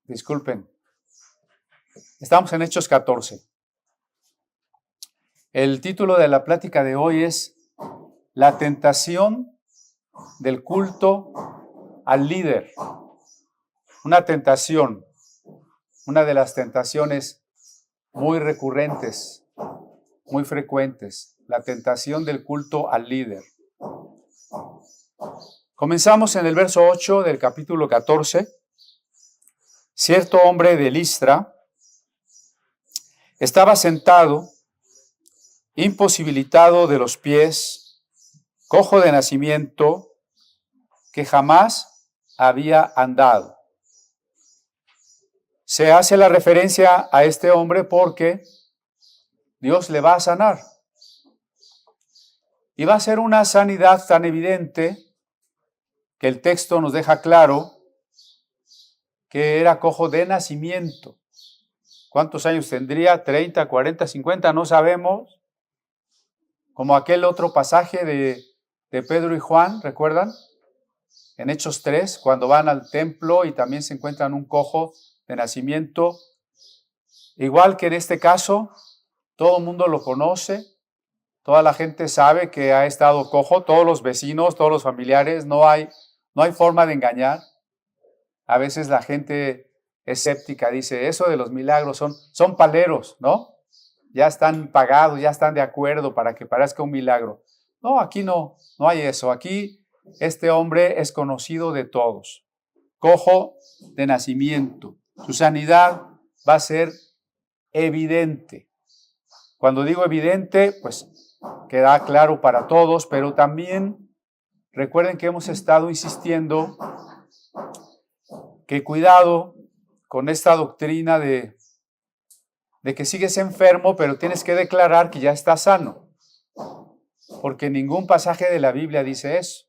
Disculpen. Estamos en Hechos 14. El título de la plática de hoy es La tentación del culto al líder. Una tentación, una de las tentaciones muy recurrentes, muy frecuentes, la tentación del culto al líder. Comenzamos en el verso 8 del capítulo 14. Cierto hombre de Listra estaba sentado, imposibilitado de los pies, cojo de nacimiento, que jamás había andado. Se hace la referencia a este hombre porque Dios le va a sanar. Y va a ser una sanidad tan evidente que el texto nos deja claro que era cojo de nacimiento. ¿Cuántos años tendría? 30, 40, 50, no sabemos. Como aquel otro pasaje de Pedro y Juan, ¿recuerdan? En Hechos 3, cuando van al templo y también se encuentran un cojo de nacimiento. Igual que en este caso, todo el mundo lo conoce, toda la gente sabe que ha estado cojo, todos los vecinos, todos los familiares, no hay forma de engañar. A veces la gente escéptica dice, eso de los milagros son paleros, ¿no? Ya están pagados, ya están de acuerdo para que parezca un milagro. No, aquí no hay eso. Aquí este hombre es conocido de todos. Cojo de nacimiento. Su sanidad va a ser evidente. Cuando digo evidente, pues queda claro para todos, pero también recuerden que hemos estado insistiendo que cuidado con esta doctrina de que sigues enfermo, pero tienes que declarar que ya estás sano. Porque ningún pasaje de la Biblia dice eso.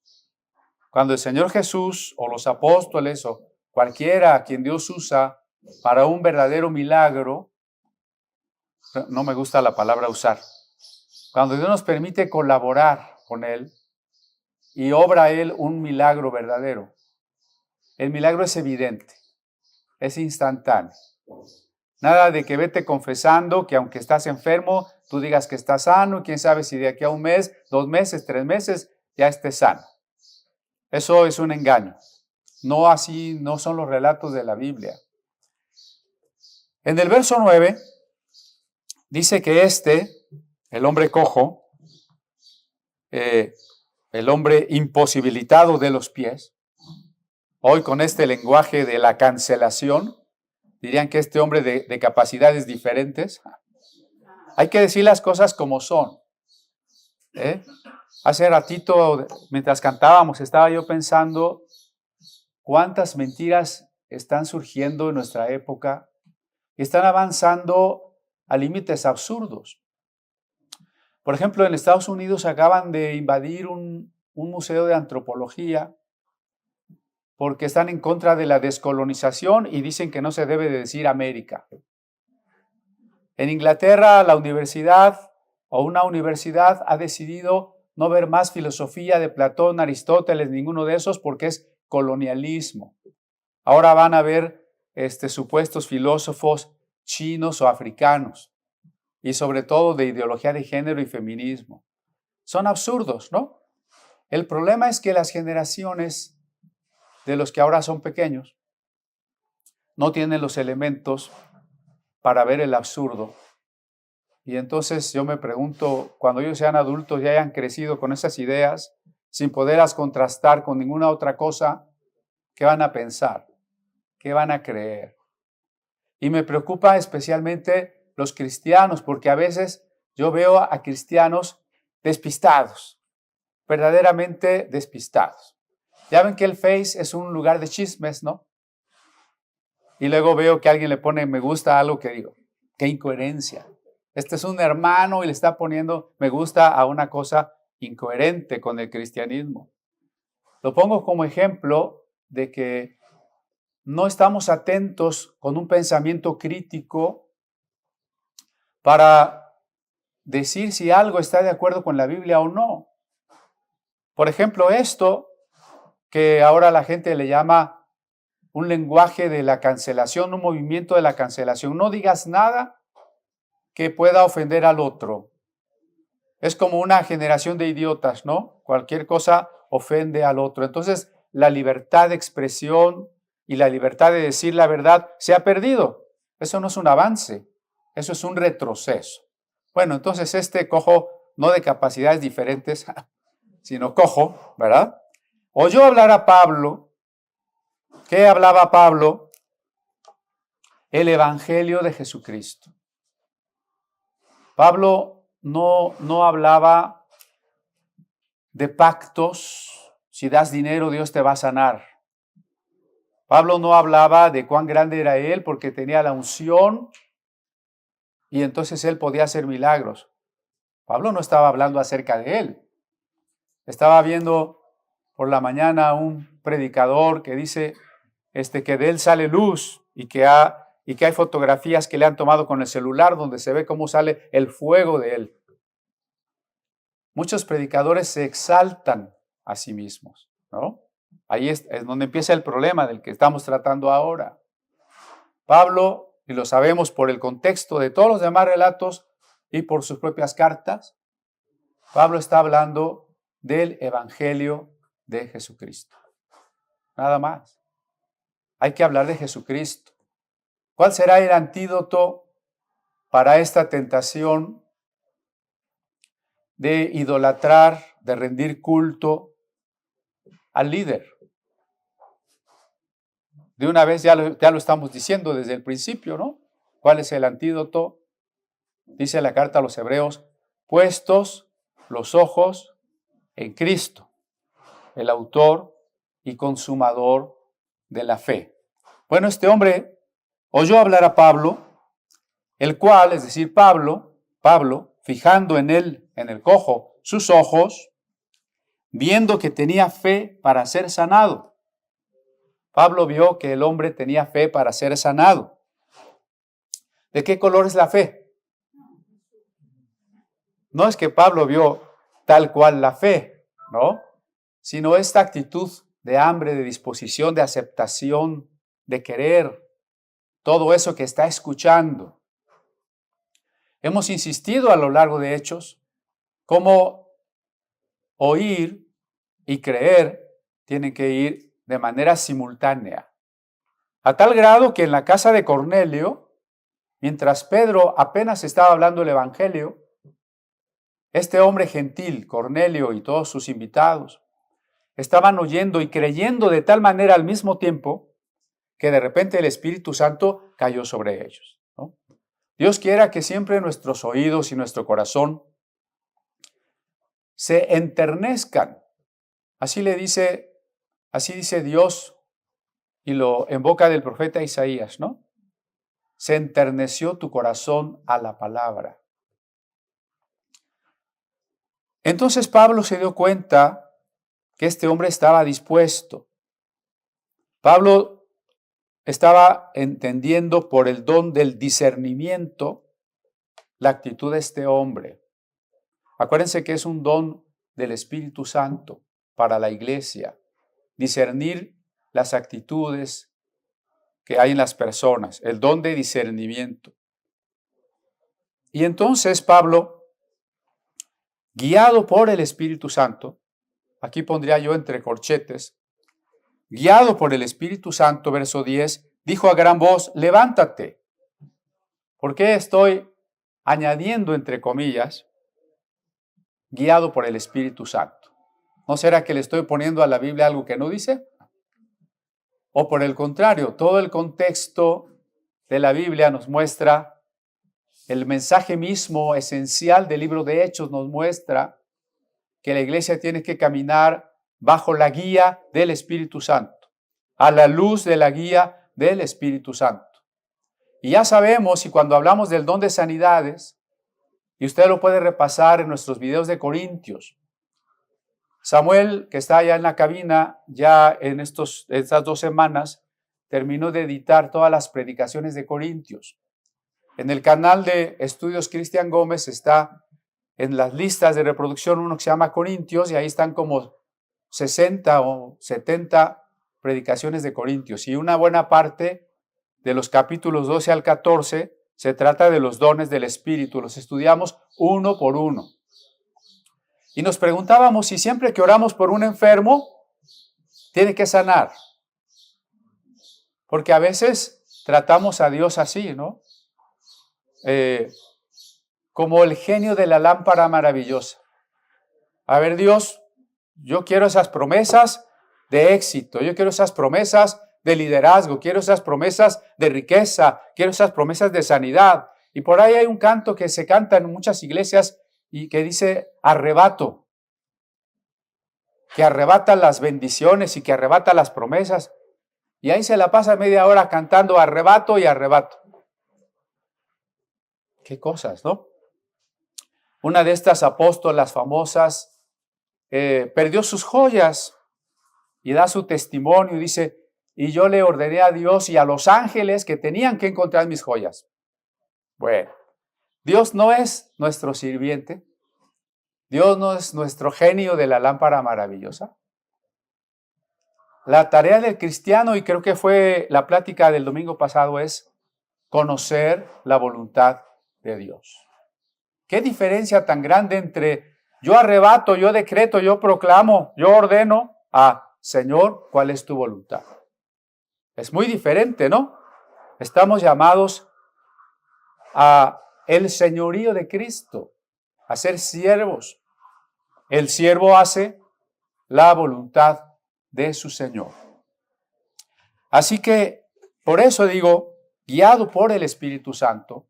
Cuando el Señor Jesús o los apóstoles o cualquiera a quien Dios usa para un verdadero milagro, no me gusta la palabra usar, cuando Dios nos permite colaborar con Él y obra Él un milagro verdadero, el milagro es evidente, es instantáneo. Nada de que vete confesando que aunque estás enfermo, tú digas que estás sano y quién sabe si de aquí a un mes, 2 meses, 3 meses ya estés sano. Eso es un engaño. No así, no son los relatos de la Biblia. En el verso 9 dice que el hombre cojo, el hombre imposibilitado de los pies, hoy con este lenguaje de la cancelación, dirían que este hombre de capacidades diferentes, hay que decir las cosas como son. Hace ratito, mientras cantábamos, estaba yo pensando cuántas mentiras están surgiendo en nuestra época y están avanzando a límites absurdos. Por ejemplo, en Estados Unidos acaban de invadir un museo de antropología porque están en contra de la descolonización y dicen que no se debe de decir América. En Inglaterra, la universidad o una universidad ha decidido no ver más filosofía de Platón, Aristóteles, ninguno de esos, porque es colonialismo. Ahora van a ver supuestos filósofos chinos o africanos y sobre todo de ideología de género y feminismo. Son absurdos, ¿no? El problema es que las generaciones de los que ahora son pequeños no tienen los elementos para ver el absurdo. Y entonces yo me pregunto, cuando ellos sean adultos y hayan crecido con esas ideas, sin poderlas contrastar con ninguna otra cosa, ¿qué van a pensar? ¿Qué van a creer? Y me preocupa especialmente los cristianos, porque a veces yo veo a cristianos despistados, verdaderamente despistados. Ya ven que el Face es un lugar de chismes, ¿no? Y luego veo que alguien le pone me gusta a algo que digo, qué incoherencia. Este es un hermano y le está poniendo me gusta a una cosa incoherente con el cristianismo. Lo pongo como ejemplo de que no estamos atentos con un pensamiento crítico para decir si algo está de acuerdo con la Biblia o no. Por ejemplo, esto que ahora la gente le llama un lenguaje de la cancelación, un movimiento de la cancelación. No digas nada que pueda ofender al otro. Es como una generación de idiotas, ¿no? Cualquier cosa ofende al otro. Entonces, la libertad de expresión y la libertad de decir la verdad se ha perdido. Eso no es un avance, eso es un retroceso. Bueno, entonces este cojo, no de capacidades diferentes, sino cojo, ¿verdad? Oyó hablar a Pablo. ¿Qué hablaba Pablo? El Evangelio de Jesucristo. Pablo no hablaba de pactos. Si das dinero, Dios te va a sanar. Pablo no hablaba de cuán grande era él porque tenía la unción y entonces él podía hacer milagros. Pablo no estaba hablando acerca de él. Estaba viendo por la mañana a un predicador que dice que de él sale luz y que hay fotografías que le han tomado con el celular donde se ve cómo sale el fuego de él. Muchos predicadores se exaltan a sí mismos, ¿no? Ahí es donde empieza el problema del que estamos tratando ahora. Pablo, y lo sabemos por el contexto de todos los demás relatos y por sus propias cartas, Pablo está hablando del Evangelio de Jesucristo. Nada más. Hay que hablar de Jesucristo. ¿Cuál será el antídoto para esta tentación de idolatrar, de rendir culto al líder? De una vez ya lo estamos diciendo desde el principio, ¿no? ¿Cuál es el antídoto? Dice la carta a los Hebreos, puestos los ojos en Cristo, el autor y consumador de la fe. Bueno, este hombre oyó hablar a Pablo, el cual, es decir, Pablo, fijando en él, en el cojo, sus ojos, viendo que tenía fe para ser sanado. Pablo vio que el hombre tenía fe para ser sanado. ¿De qué color es la fe? No es que Pablo vio tal cual la fe, ¿no? Sino esta actitud de hambre, de disposición, de aceptación, de querer, todo eso que está escuchando. Hemos insistido a lo largo de Hechos cómo oír y creer tienen que ir de manera simultánea. A tal grado que en la casa de Cornelio, mientras Pedro apenas estaba hablando el Evangelio, este hombre gentil, Cornelio y todos sus invitados, estaban oyendo y creyendo de tal manera al mismo tiempo que de repente el Espíritu Santo cayó sobre ellos, ¿no? Dios quiera que siempre nuestros oídos y nuestro corazón se enternezcan. Así dice Dios y lo en boca del profeta Isaías, ¿no? Se enterneció tu corazón a la palabra. Entonces Pablo se dio cuenta que este hombre estaba dispuesto. Pablo estaba entendiendo por el don del discernimiento la actitud de este hombre. Acuérdense que es un don del Espíritu Santo para la iglesia, discernir las actitudes que hay en las personas, el don de discernimiento. Y entonces Pablo, guiado por el Espíritu Santo, aquí pondría yo entre corchetes, guiado por el Espíritu Santo, verso 10, dijo a gran voz, levántate. ¿Por qué estoy añadiendo entre comillas, guiado por el Espíritu Santo? ¿No será que le estoy poniendo a la Biblia algo que no dice? O por el contrario, todo el contexto de la Biblia nos muestra, el mensaje mismo esencial del libro de Hechos nos muestra que la iglesia tiene que caminar bajo la guía del Espíritu Santo, a la luz de la guía del Espíritu Santo. Y ya sabemos, y cuando hablamos del don de sanidades, y usted lo puede repasar en nuestros videos de Corintios, Samuel, que está allá en la cabina, ya en estas 2 semanas, terminó de editar todas las predicaciones de Corintios. En el canal de Estudios Cristian Gómez está en las listas de reproducción uno que se llama Corintios y ahí están como 60 o 70 predicaciones de Corintios y una buena parte de los capítulos 12 al 14 se trata de los dones del Espíritu. Los estudiamos uno por uno. Y nos preguntábamos si siempre que oramos por un enfermo, tiene que sanar. Porque a veces tratamos a Dios así, ¿no? Como el genio de la lámpara maravillosa. A ver, Dios, yo quiero esas promesas de éxito, yo quiero esas promesas de liderazgo, quiero esas promesas de riqueza, quiero esas promesas de sanidad. Y por ahí hay un canto que se canta en muchas iglesias y que dice arrebato, que arrebata las bendiciones y que arrebata las promesas. Y ahí se la pasa media hora cantando arrebato y arrebato. Qué cosas, ¿no? Una de estas apóstolas famosas perdió sus joyas y da su testimonio y dice, y yo le ordené a Dios y a los ángeles que tenían que encontrar mis joyas. Bueno, Dios no es nuestro sirviente, Dios no es nuestro genio de la lámpara maravillosa. La tarea del cristiano, y creo que fue la plática del domingo pasado, es conocer la voluntad de Dios. ¿Qué diferencia tan grande entre yo arrebato, yo decreto, yo proclamo, yo ordeno a Señor, ¿cuál es tu voluntad? Es muy diferente, ¿no? Estamos llamados a el señorío de Cristo, a ser siervos. El siervo hace la voluntad de su Señor. Así que, por eso digo, guiado por el Espíritu Santo,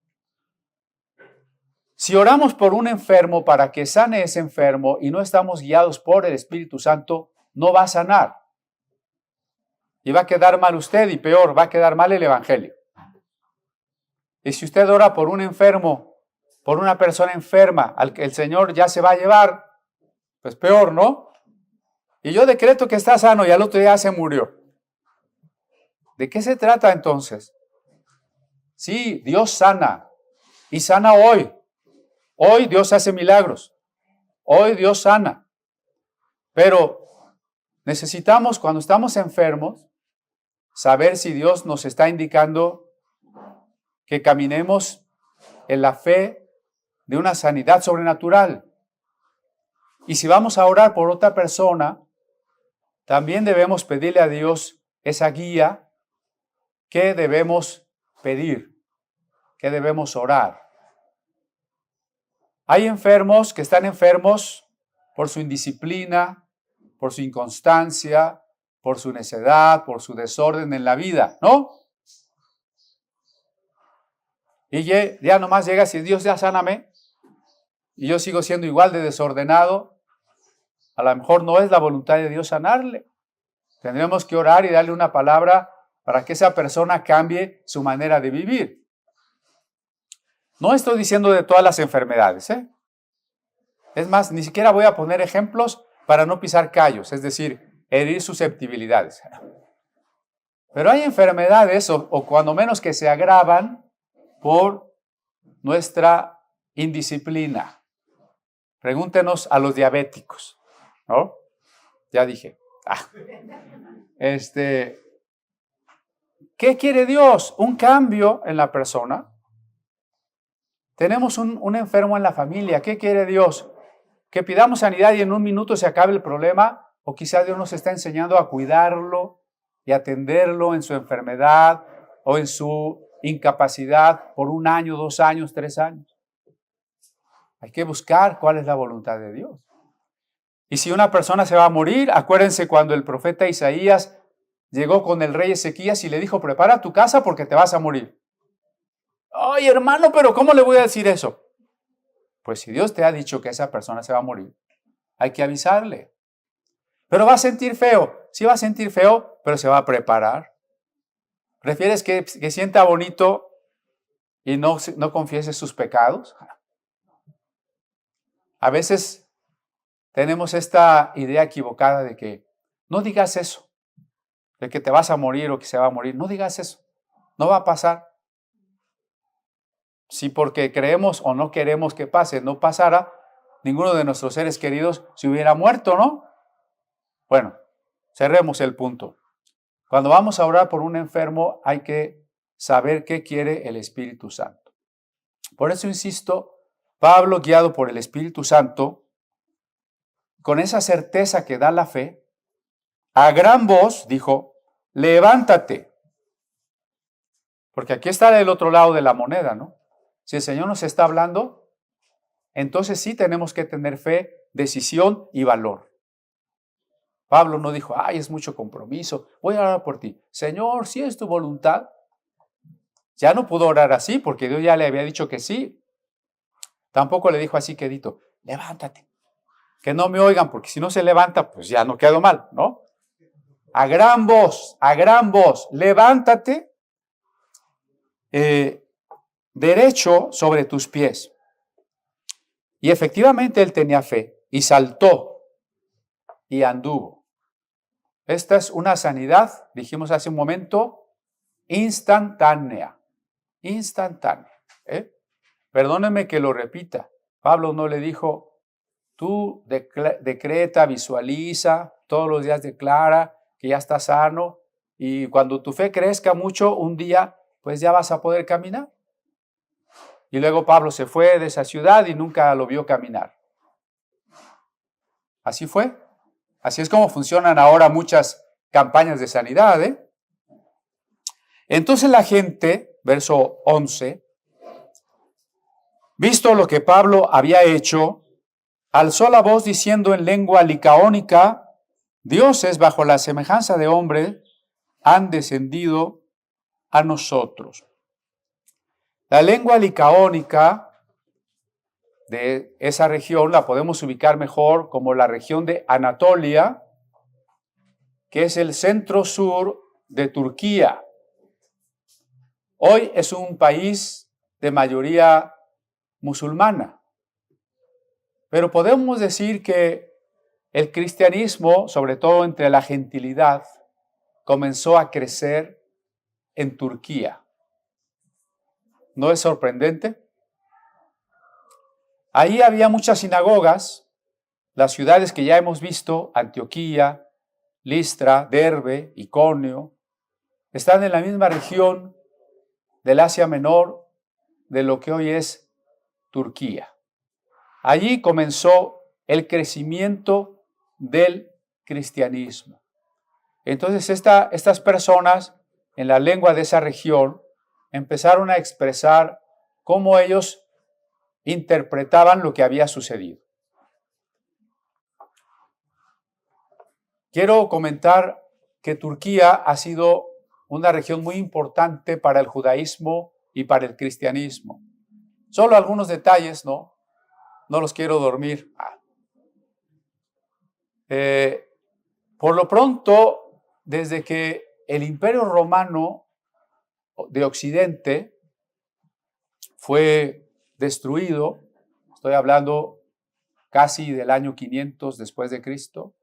si oramos por un enfermo para que sane ese enfermo y no estamos guiados por el Espíritu Santo, no va a sanar. Y va a quedar mal usted y peor, va a quedar mal el Evangelio. Y si usted ora por un enfermo, por una persona enferma, al que el Señor ya se va a llevar, pues peor, ¿no? Y yo decreto que está sano y al otro día se murió. ¿De qué se trata entonces? Sí, Dios sana y sana hoy. Hoy Dios hace milagros. Hoy Dios sana. Pero necesitamos, cuando estamos enfermos, saber si Dios nos está indicando que caminemos en la fe de una sanidad sobrenatural. Y si vamos a orar por otra persona, también debemos pedirle a Dios esa guía que debemos pedir, que debemos orar. Hay enfermos que están enfermos por su indisciplina, por su inconstancia, por su necedad, por su desorden en la vida, ¿no? Y ya nomás llega si Dios ya sáname y yo sigo siendo igual de desordenado, a lo mejor no es la voluntad de Dios sanarle. Tendremos que orar y darle una palabra para que esa persona cambie su manera de vivir. No estoy diciendo de todas las enfermedades, ¿eh? Es más, ni siquiera voy a poner ejemplos para no pisar callos, es decir, herir susceptibilidades. Pero hay enfermedades, o cuando menos que se agravan por nuestra indisciplina. Pregúntenos a los diabéticos, ¿no? Ya dije. ¿Qué quiere Dios? Un cambio en la persona. Tenemos un enfermo en la familia. ¿Qué quiere Dios? Que pidamos sanidad y en un minuto se acabe el problema, o quizá Dios nos está enseñando a cuidarlo y atenderlo en su enfermedad o en su incapacidad por 1 año, 2 años, 3 años. Hay que buscar cuál es la voluntad de Dios. Y si una persona se va a morir, acuérdense cuando el profeta Isaías llegó con el rey Ezequías y le dijo, prepara tu casa porque te vas a morir. Ay, hermano, pero ¿cómo le voy a decir eso? Pues si Dios te ha dicho que esa persona se va a morir, hay que avisarle. Pero va a sentir feo. Sí va a sentir feo, pero se va a preparar. ¿Prefieres que sienta bonito y no confiese sus pecados? A veces tenemos esta idea equivocada de que no digas eso, de que te vas a morir o que se va a morir. No digas eso. No va a pasar. Si porque creemos o no queremos que pase, no pasara, ninguno de nuestros seres queridos se hubiera muerto, ¿no? Bueno, cerremos el punto. Cuando vamos a orar por un enfermo, hay que saber qué quiere el Espíritu Santo. Por eso insisto, Pablo, guiado por el Espíritu Santo, con esa certeza que da la fe, a gran voz dijo, levántate. Porque aquí está el otro lado de la moneda, ¿no? Si el Señor nos está hablando, entonces sí tenemos que tener fe, decisión y valor. Pablo no dijo, ay, es mucho compromiso, voy a orar por ti. Señor, si es tu voluntad. Ya no pudo orar así porque Dios ya le había dicho que sí. Tampoco le dijo así quedito, levántate. Que no me oigan porque si no se levanta, pues ya no quedo mal, ¿no? A gran voz, levántate derecho sobre tus pies. Y efectivamente él tenía fe y saltó y anduvo. Esta es una sanidad, dijimos hace un momento, instantánea. Perdónenme que lo repita. Pablo no le dijo, tú decreta, visualiza, todos los días declara que ya estás sano y cuando tu fe crezca mucho, un día, pues ya vas a poder caminar. Y luego Pablo se fue de esa ciudad y nunca lo vio caminar. Así fue. Así es como funcionan ahora muchas campañas de sanidad, ¿eh? Entonces la gente, verso 11, visto lo que Pablo había hecho, alzó la voz diciendo en lengua licaónica, dioses bajo la semejanza de hombre han descendido a nosotros. La lengua licaónica de esa región la podemos ubicar mejor como la región de Anatolia, que es el centro-sur de Turquía. Hoy es un país de mayoría musulmana, pero podemos decir que el cristianismo, sobre todo entre la gentilidad, comenzó a crecer en Turquía. ¿No es sorprendente? Ahí había muchas sinagogas, las ciudades que ya hemos visto, Antioquía, Listra, Derbe, Iconio, están en la misma región del Asia Menor de lo que hoy es Turquía. Allí comenzó el crecimiento del cristianismo. Entonces estas personas en la lengua de esa región empezaron a expresar cómo ellos interpretaban lo que había sucedido. Quiero comentar que Turquía ha sido una región muy importante para el judaísmo y para el cristianismo. Solo algunos detalles, ¿no? No los quiero dormir. Por lo pronto, desde que el Imperio Romano de Occidente fue destruido, estoy hablando casi del año 500 después de Cristo,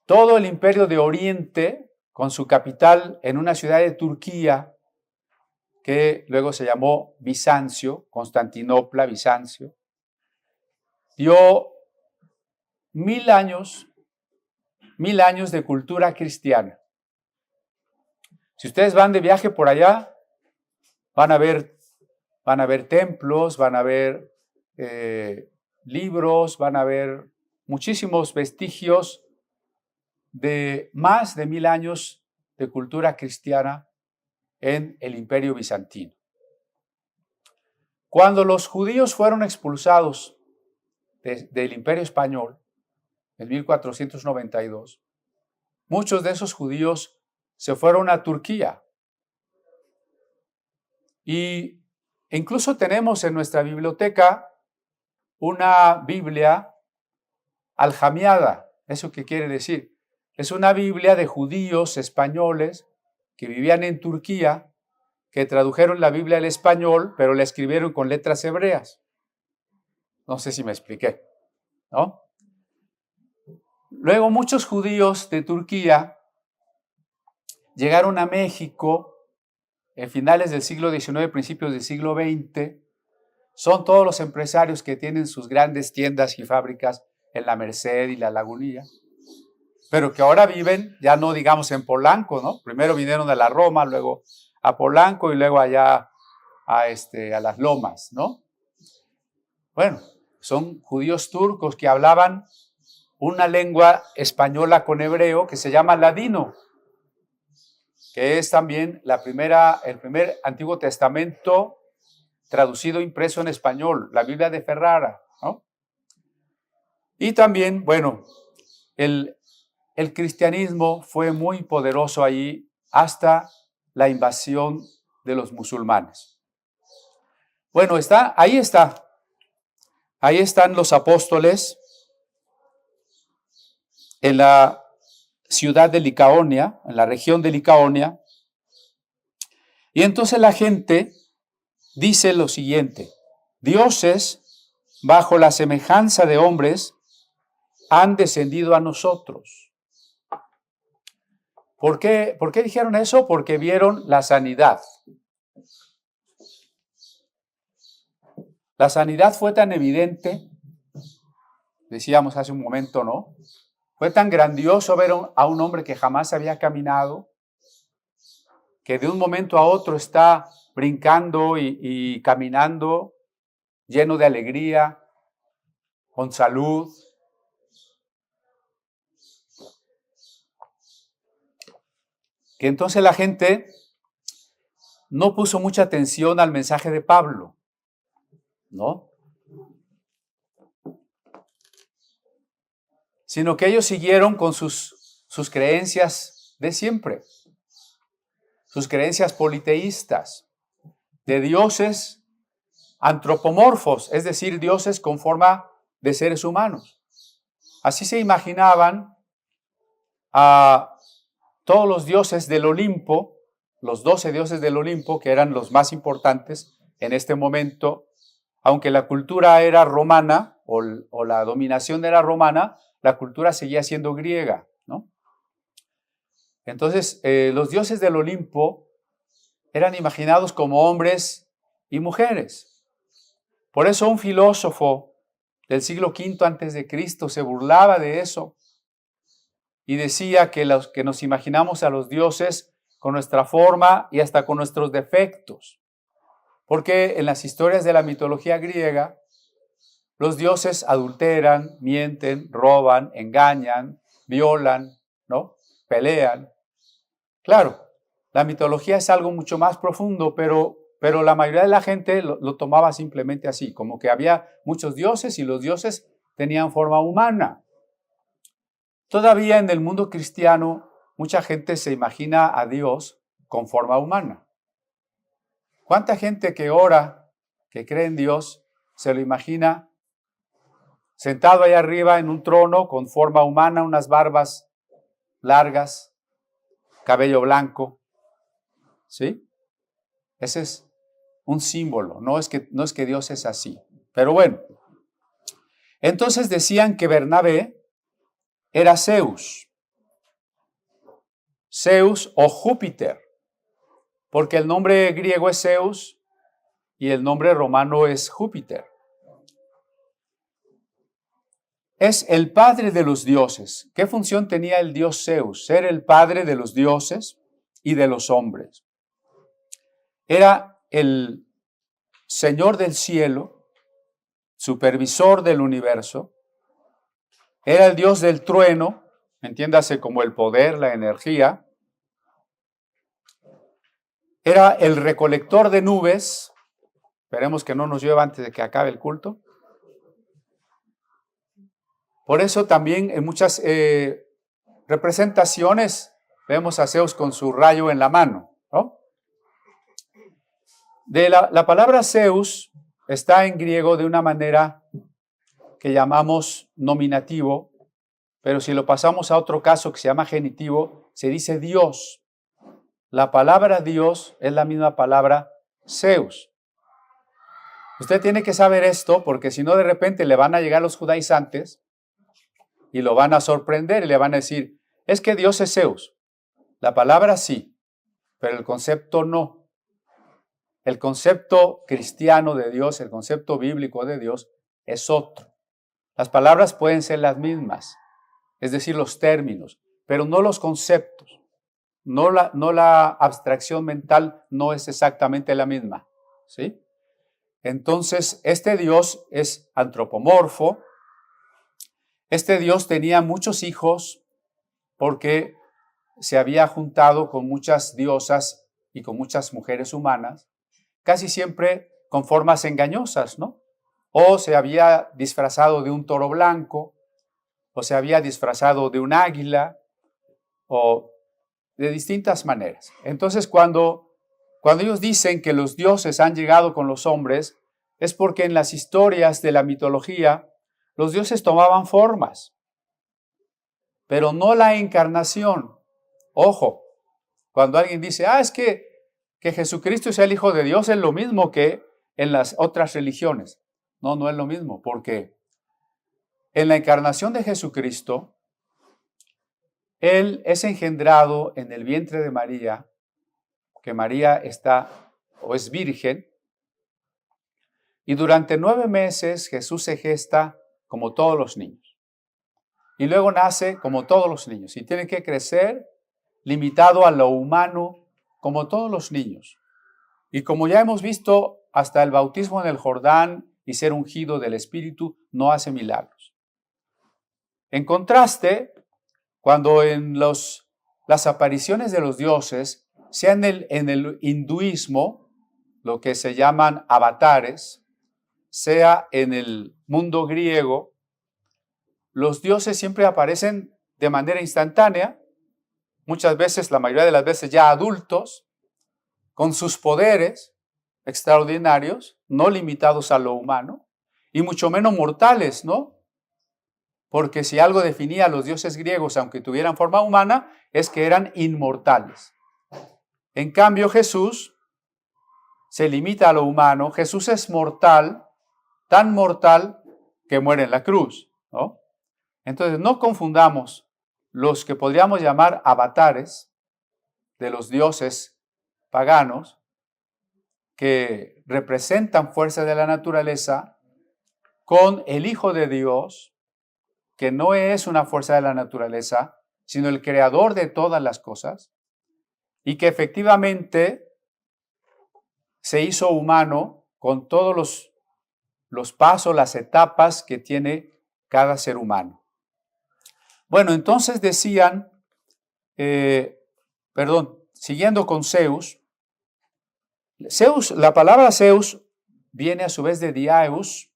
todo el Imperio de Oriente, con su capital en una ciudad de Turquía, que luego se llamó Bizancio, Constantinopla, Bizancio, dio 1000 años de cultura cristiana. Si ustedes van de viaje por allá, van a ver templos, van a ver libros, van a ver muchísimos vestigios de más de 1000 años de cultura cristiana en el Imperio Bizantino. Cuando los judíos fueron expulsados del Imperio Español en 1492, muchos de esos judíos se fueron a Turquía. Y incluso tenemos en nuestra biblioteca una Biblia aljamiada. ¿Eso qué quiere decir? Es una Biblia de judíos españoles que vivían en Turquía, que tradujeron la Biblia al español, pero la escribieron con letras hebreas. No sé si me expliqué, ¿no? Luego muchos judíos de Turquía llegaron a México en finales del siglo XIX, principios del siglo XX. Son todos los empresarios que tienen sus grandes tiendas y fábricas en la Merced y la Lagunilla. pero que ahora viven, ya no digamos en Polanco, ¿no? Primero vinieron de la Roma, luego a Polanco y luego allá a las Lomas, ¿no? Bueno, son judíos turcos que hablaban una lengua española con hebreo que se llama ladino, que es también el primer Antiguo Testamento traducido, impreso en español, la Biblia de Ferrara, ¿no? Y también, bueno, el cristianismo fue muy poderoso allí hasta la invasión de los musulmanes. Bueno, ahí están los apóstoles en la ciudad de Licaonia, en la región de Licaonia, y entonces la gente dice lo siguiente: dioses bajo la semejanza de hombres han descendido a nosotros. ¿Por qué dijeron eso? Porque vieron la sanidad. La sanidad fue tan evidente, decíamos hace un momento, ¿no? Fue tan grandioso ver a un hombre que jamás había caminado, que de un momento a otro está brincando y caminando, lleno de alegría, con salud. Que entonces la gente no puso mucha atención al mensaje de Pablo, ¿no? Sino que ellos siguieron con sus creencias de siempre, sus creencias politeístas, de dioses antropomorfos, es decir, dioses con forma de seres humanos. Así se imaginaban a todos los dioses del Olimpo, los 12 dioses del Olimpo, que eran los más importantes en este momento. Aunque la cultura era romana o la dominación era romana, la cultura seguía siendo griega, ¿no? Entonces, los dioses del Olimpo eran imaginados como hombres y mujeres. Por eso un filósofo del siglo V a.C. se burlaba de eso y decía que nos imaginamos a los dioses con nuestra forma y hasta con nuestros defectos. Porque en las historias de la mitología griega, los dioses adulteran, mienten, roban, engañan, violan, ¿no? Pelean. Claro, la mitología es algo mucho más profundo, pero la mayoría de la gente lo tomaba simplemente así, como que había muchos dioses y los dioses tenían forma humana. Todavía en el mundo cristiano, mucha gente se imagina a Dios con forma humana. ¿Cuánta gente que ora, que cree en Dios, se lo imagina sentado ahí arriba en un trono con forma humana, unas barbas largas, cabello blanco? ¿Sí? Ese es un símbolo, no es que Dios es así. Pero bueno, entonces decían que Bernabé era Zeus o Júpiter, porque el nombre griego es Zeus y el nombre romano es Júpiter. Es el padre de los dioses. ¿Qué función tenía el dios Zeus? Ser el padre de los dioses y de los hombres. Era el Señor del cielo, supervisor del universo. Era el dios del trueno, entiéndase como el poder, la energía. Era el recolector de nubes. Esperemos que no nos llueva antes de que acabe el culto. Por eso también en muchas representaciones vemos a Zeus con su rayo en la mano, ¿no? La palabra Zeus está en griego de una manera que llamamos nominativo, pero si lo pasamos a otro caso que se llama genitivo, se dice Dios. La palabra Dios es la misma palabra Zeus. Usted tiene que saber esto porque si no de repente le van a llegar los judaizantes y lo van a sorprender y le van a decir, es que Dios es Zeus. La palabra sí, pero el concepto no. El concepto cristiano de Dios, el concepto bíblico de Dios es otro. Las palabras pueden ser las mismas, es decir, los términos, pero no los conceptos. No la abstracción mental no es exactamente la misma, ¿sí? Entonces, este Dios es antropomorfo. Este Dios tenía muchos hijos porque se había juntado con muchas diosas y con muchas mujeres humanas, casi siempre con formas engañosas, ¿no? O se había disfrazado de un toro blanco, o se había disfrazado de un águila, o de distintas maneras. Entonces, cuando ellos dicen que los dioses han llegado con los hombres, es porque en las historias de la mitología, los dioses tomaban formas, pero no la encarnación. Ojo, cuando alguien dice, es que Jesucristo es el Hijo de Dios, es lo mismo que en las otras religiones. No, no es lo mismo, porque en la encarnación de Jesucristo, Él es engendrado en el vientre de María, que María está o es virgen, y durante 9 meses Jesús se gesta como todos los niños. Y luego nace como todos los niños, y tiene que crecer limitado a lo humano como todos los niños. Y como ya hemos visto, hasta el bautismo en el Jordán y ser ungido del Espíritu no hace milagros. En contraste, cuando en las apariciones de los dioses, sea en el hinduismo, lo que se llaman avatares, sea en el mundo griego, los dioses siempre aparecen de manera instantánea, muchas veces, la mayoría de las veces ya adultos, con sus poderes extraordinarios, no limitados a lo humano, y mucho menos mortales, ¿no? Porque si algo definía a los dioses griegos, aunque tuvieran forma humana, es que eran inmortales. En cambio, Jesús se limita a lo humano. Jesús es mortal, tan mortal que muere en la cruz, ¿no? Entonces, no confundamos los que podríamos llamar avatares de los dioses paganos, que representan fuerzas de la naturaleza, con el Hijo de Dios, que no es una fuerza de la naturaleza, sino el creador de todas las cosas, y que efectivamente se hizo humano con todos los pasos, las etapas que tiene cada ser humano. Bueno, entonces decían, siguiendo con Zeus, la palabra Zeus viene a su vez de Diaeus,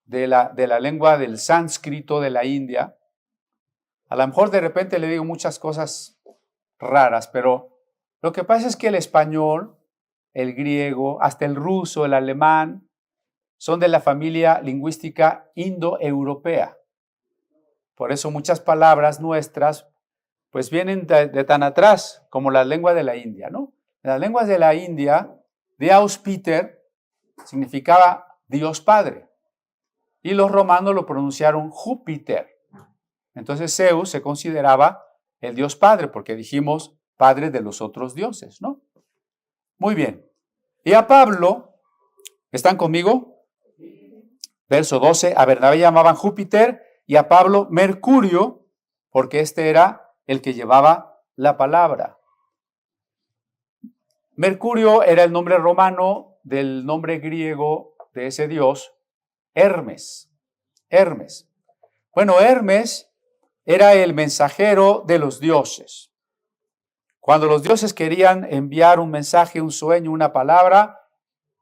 de la lengua del sánscrito de la India. A lo mejor de repente le digo muchas cosas raras, pero lo que pasa es que el español, el griego, hasta el ruso, el alemán, son de la familia lingüística indoeuropea. Por eso muchas palabras nuestras pues vienen de tan atrás como la lengua de la India, ¿no? En las lenguas de la India, Deus Pater significaba Dios Padre, y los romanos lo pronunciaron Júpiter. Entonces Zeus se consideraba el Dios Padre, porque dijimos Padre de los otros dioses, ¿no? Muy bien. Y a Pablo, ¿están conmigo? Verso 12, a Bernabé llamaban Júpiter y a Pablo Mercurio, porque este era el que llevaba la palabra. Mercurio era el nombre romano del nombre griego de ese dios, Hermes. Hermes. Bueno, Hermes era el mensajero de los dioses. Cuando los dioses querían enviar un mensaje, un sueño, una palabra,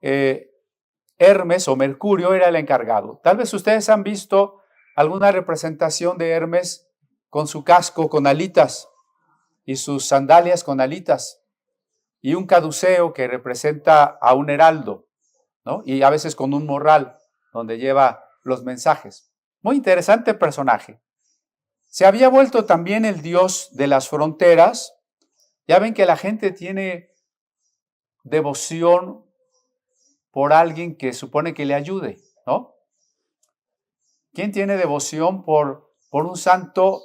Hermes o Mercurio era el encargado. Tal vez ustedes han visto alguna representación de Hermes con su casco con alitas y sus sandalias con alitas y un caduceo que representa a un heraldo, ¿no? Y a veces con un morral donde lleva los mensajes. Muy interesante personaje. Se había vuelto también el dios de las fronteras. Ya ven que la gente tiene devoción por alguien que supone que le ayude, ¿no? ¿Quién tiene devoción por un santo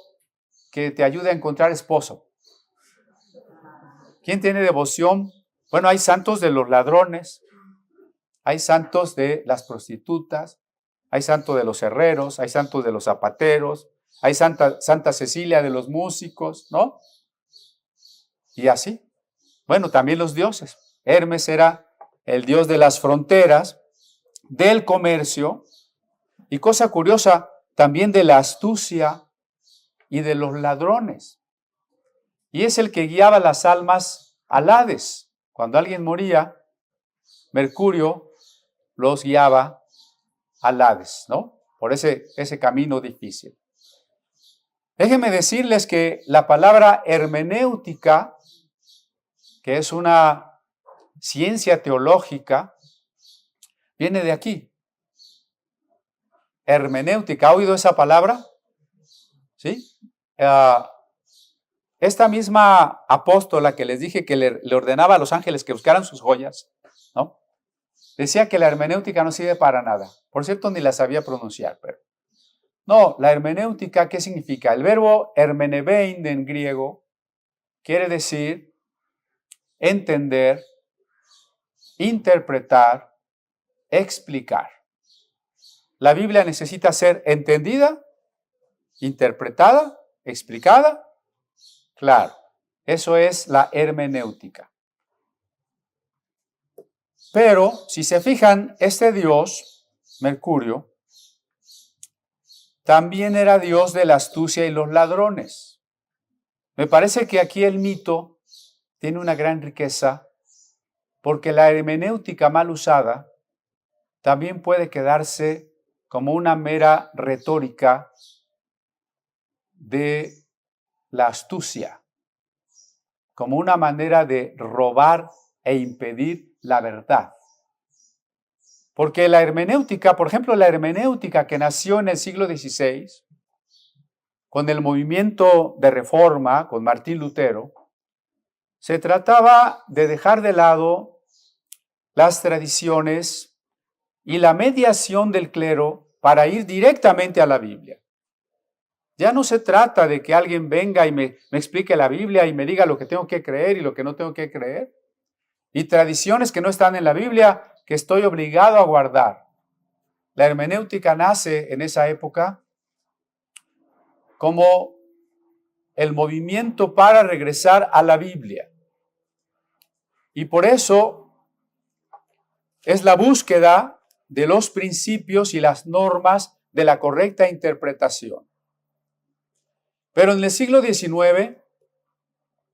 que te ayude a encontrar esposo? ¿Quién tiene devoción? Bueno, hay santos de los ladrones, hay santos de las prostitutas, hay santos de los herreros, hay santos de los zapateros, hay Santa Cecilia de los músicos, ¿no? Y así. Bueno, también los dioses. Hermes era el dios de las fronteras, del comercio, y cosa curiosa, también de la astucia y de los ladrones. Y es el que guiaba las almas al Hades. Cuando alguien moría, Mercurio los guiaba al Hades, ¿no? Por ese camino difícil. Déjenme decirles que la palabra hermenéutica, que es una ciencia teológica, viene de aquí. Hermenéutica, ¿ha oído esa palabra? ¿Sí? Esta misma apóstola que les dije que le ordenaba a los ángeles que buscaran sus joyas, ¿no? Decía que la hermenéutica no sirve para nada. Por cierto, ni la sabía pronunciar, pero... No, la hermenéutica, ¿qué significa? El verbo hermenebein en griego quiere decir entender, interpretar, explicar. La Biblia necesita ser entendida, interpretada, explicada. Claro, eso es la hermenéutica. Pero, si se fijan, este dios, Mercurio, también era dios de la astucia y los ladrones. Me parece que aquí el mito tiene una gran riqueza, porque la hermenéutica mal usada también puede quedarse como una mera retórica de la astucia, como una manera de robar e impedir la verdad. Porque la hermenéutica, por ejemplo, la hermenéutica que nació en el siglo XVI, con el movimiento de reforma, con Martín Lutero, se trataba de dejar de lado las tradiciones y la mediación del clero para ir directamente a la Biblia. Ya no se trata de que alguien venga y me explique la Biblia y me diga lo que tengo que creer y lo que no tengo que creer. Y tradiciones que no están en la Biblia que estoy obligado a guardar. La hermenéutica nace en esa época como el movimiento para regresar a la Biblia. Y por eso es la búsqueda de los principios y las normas de la correcta interpretación. Pero en el siglo XIX,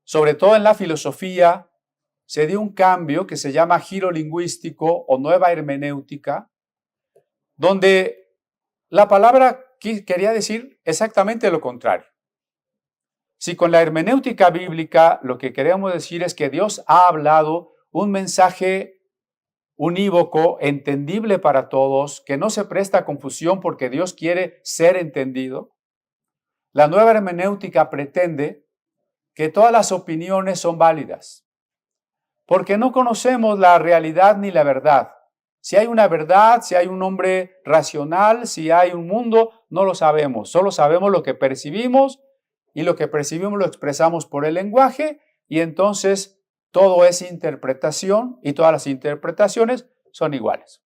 sobre todo en la filosofía, se dio un cambio que se llama giro lingüístico o nueva hermenéutica, donde la palabra quería decir exactamente lo contrario. Si con la hermenéutica bíblica lo que queremos decir es que Dios ha hablado un mensaje unívoco, entendible para todos, que no se presta a confusión porque Dios quiere ser entendido, la nueva hermenéutica pretende que todas las opiniones son válidas, porque no conocemos la realidad ni la verdad. Si hay una verdad, si hay un hombre racional, si hay un mundo, no lo sabemos. Solo sabemos lo que percibimos y lo que percibimos lo expresamos por el lenguaje y entonces todo es interpretación y todas las interpretaciones son iguales.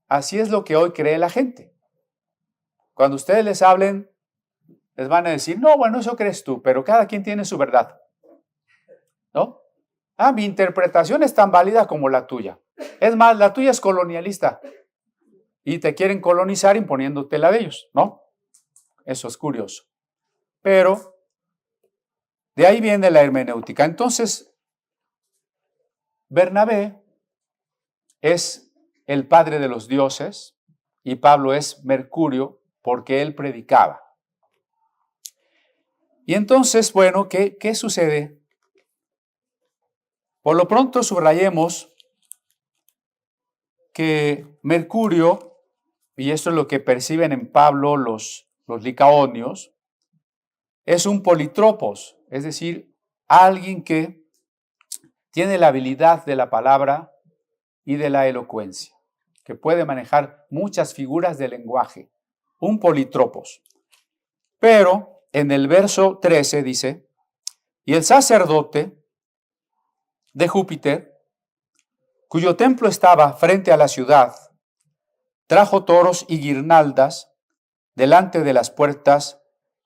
Así es lo que hoy cree la gente. Cuando ustedes les hablen, les van a decir, no, bueno, eso crees tú, pero cada quien tiene su verdad, ¿no? Mi interpretación es tan válida como la tuya. Es más, la tuya es colonialista y te quieren colonizar imponiéndote la de ellos, ¿no? Eso es curioso. Pero de ahí viene la hermenéutica. Entonces, Bernabé es el padre de los dioses y Pablo es Mercurio porque él predicaba. Y entonces, bueno, ¿qué sucede? Por lo pronto subrayemos que Mercurio, y esto es lo que perciben en Pablo los licaonios, es un politropos, es decir, alguien que tiene la habilidad de la palabra y de la elocuencia, que puede manejar muchas figuras de lenguaje, un politropos. Pero en el verso 13 dice, y el sacerdote de Júpiter, cuyo templo estaba frente a la ciudad, trajo toros y guirnaldas delante de las puertas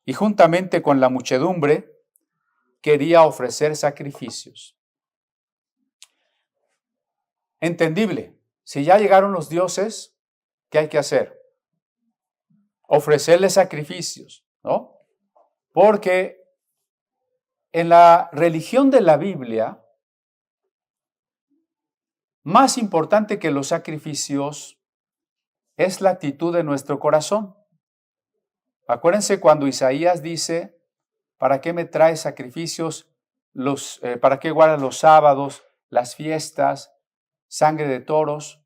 y juntamente con la muchedumbre quería ofrecer sacrificios. Entendible. Si ya llegaron los dioses, ¿qué hay que hacer? Ofrecerles sacrificios, ¿no? Porque en la religión de la Biblia, más importante que los sacrificios es la actitud de nuestro corazón. Acuérdense cuando Isaías dice, ¿para qué me traes sacrificios? ¿Para qué guardas los sábados, las fiestas, sangre de toros?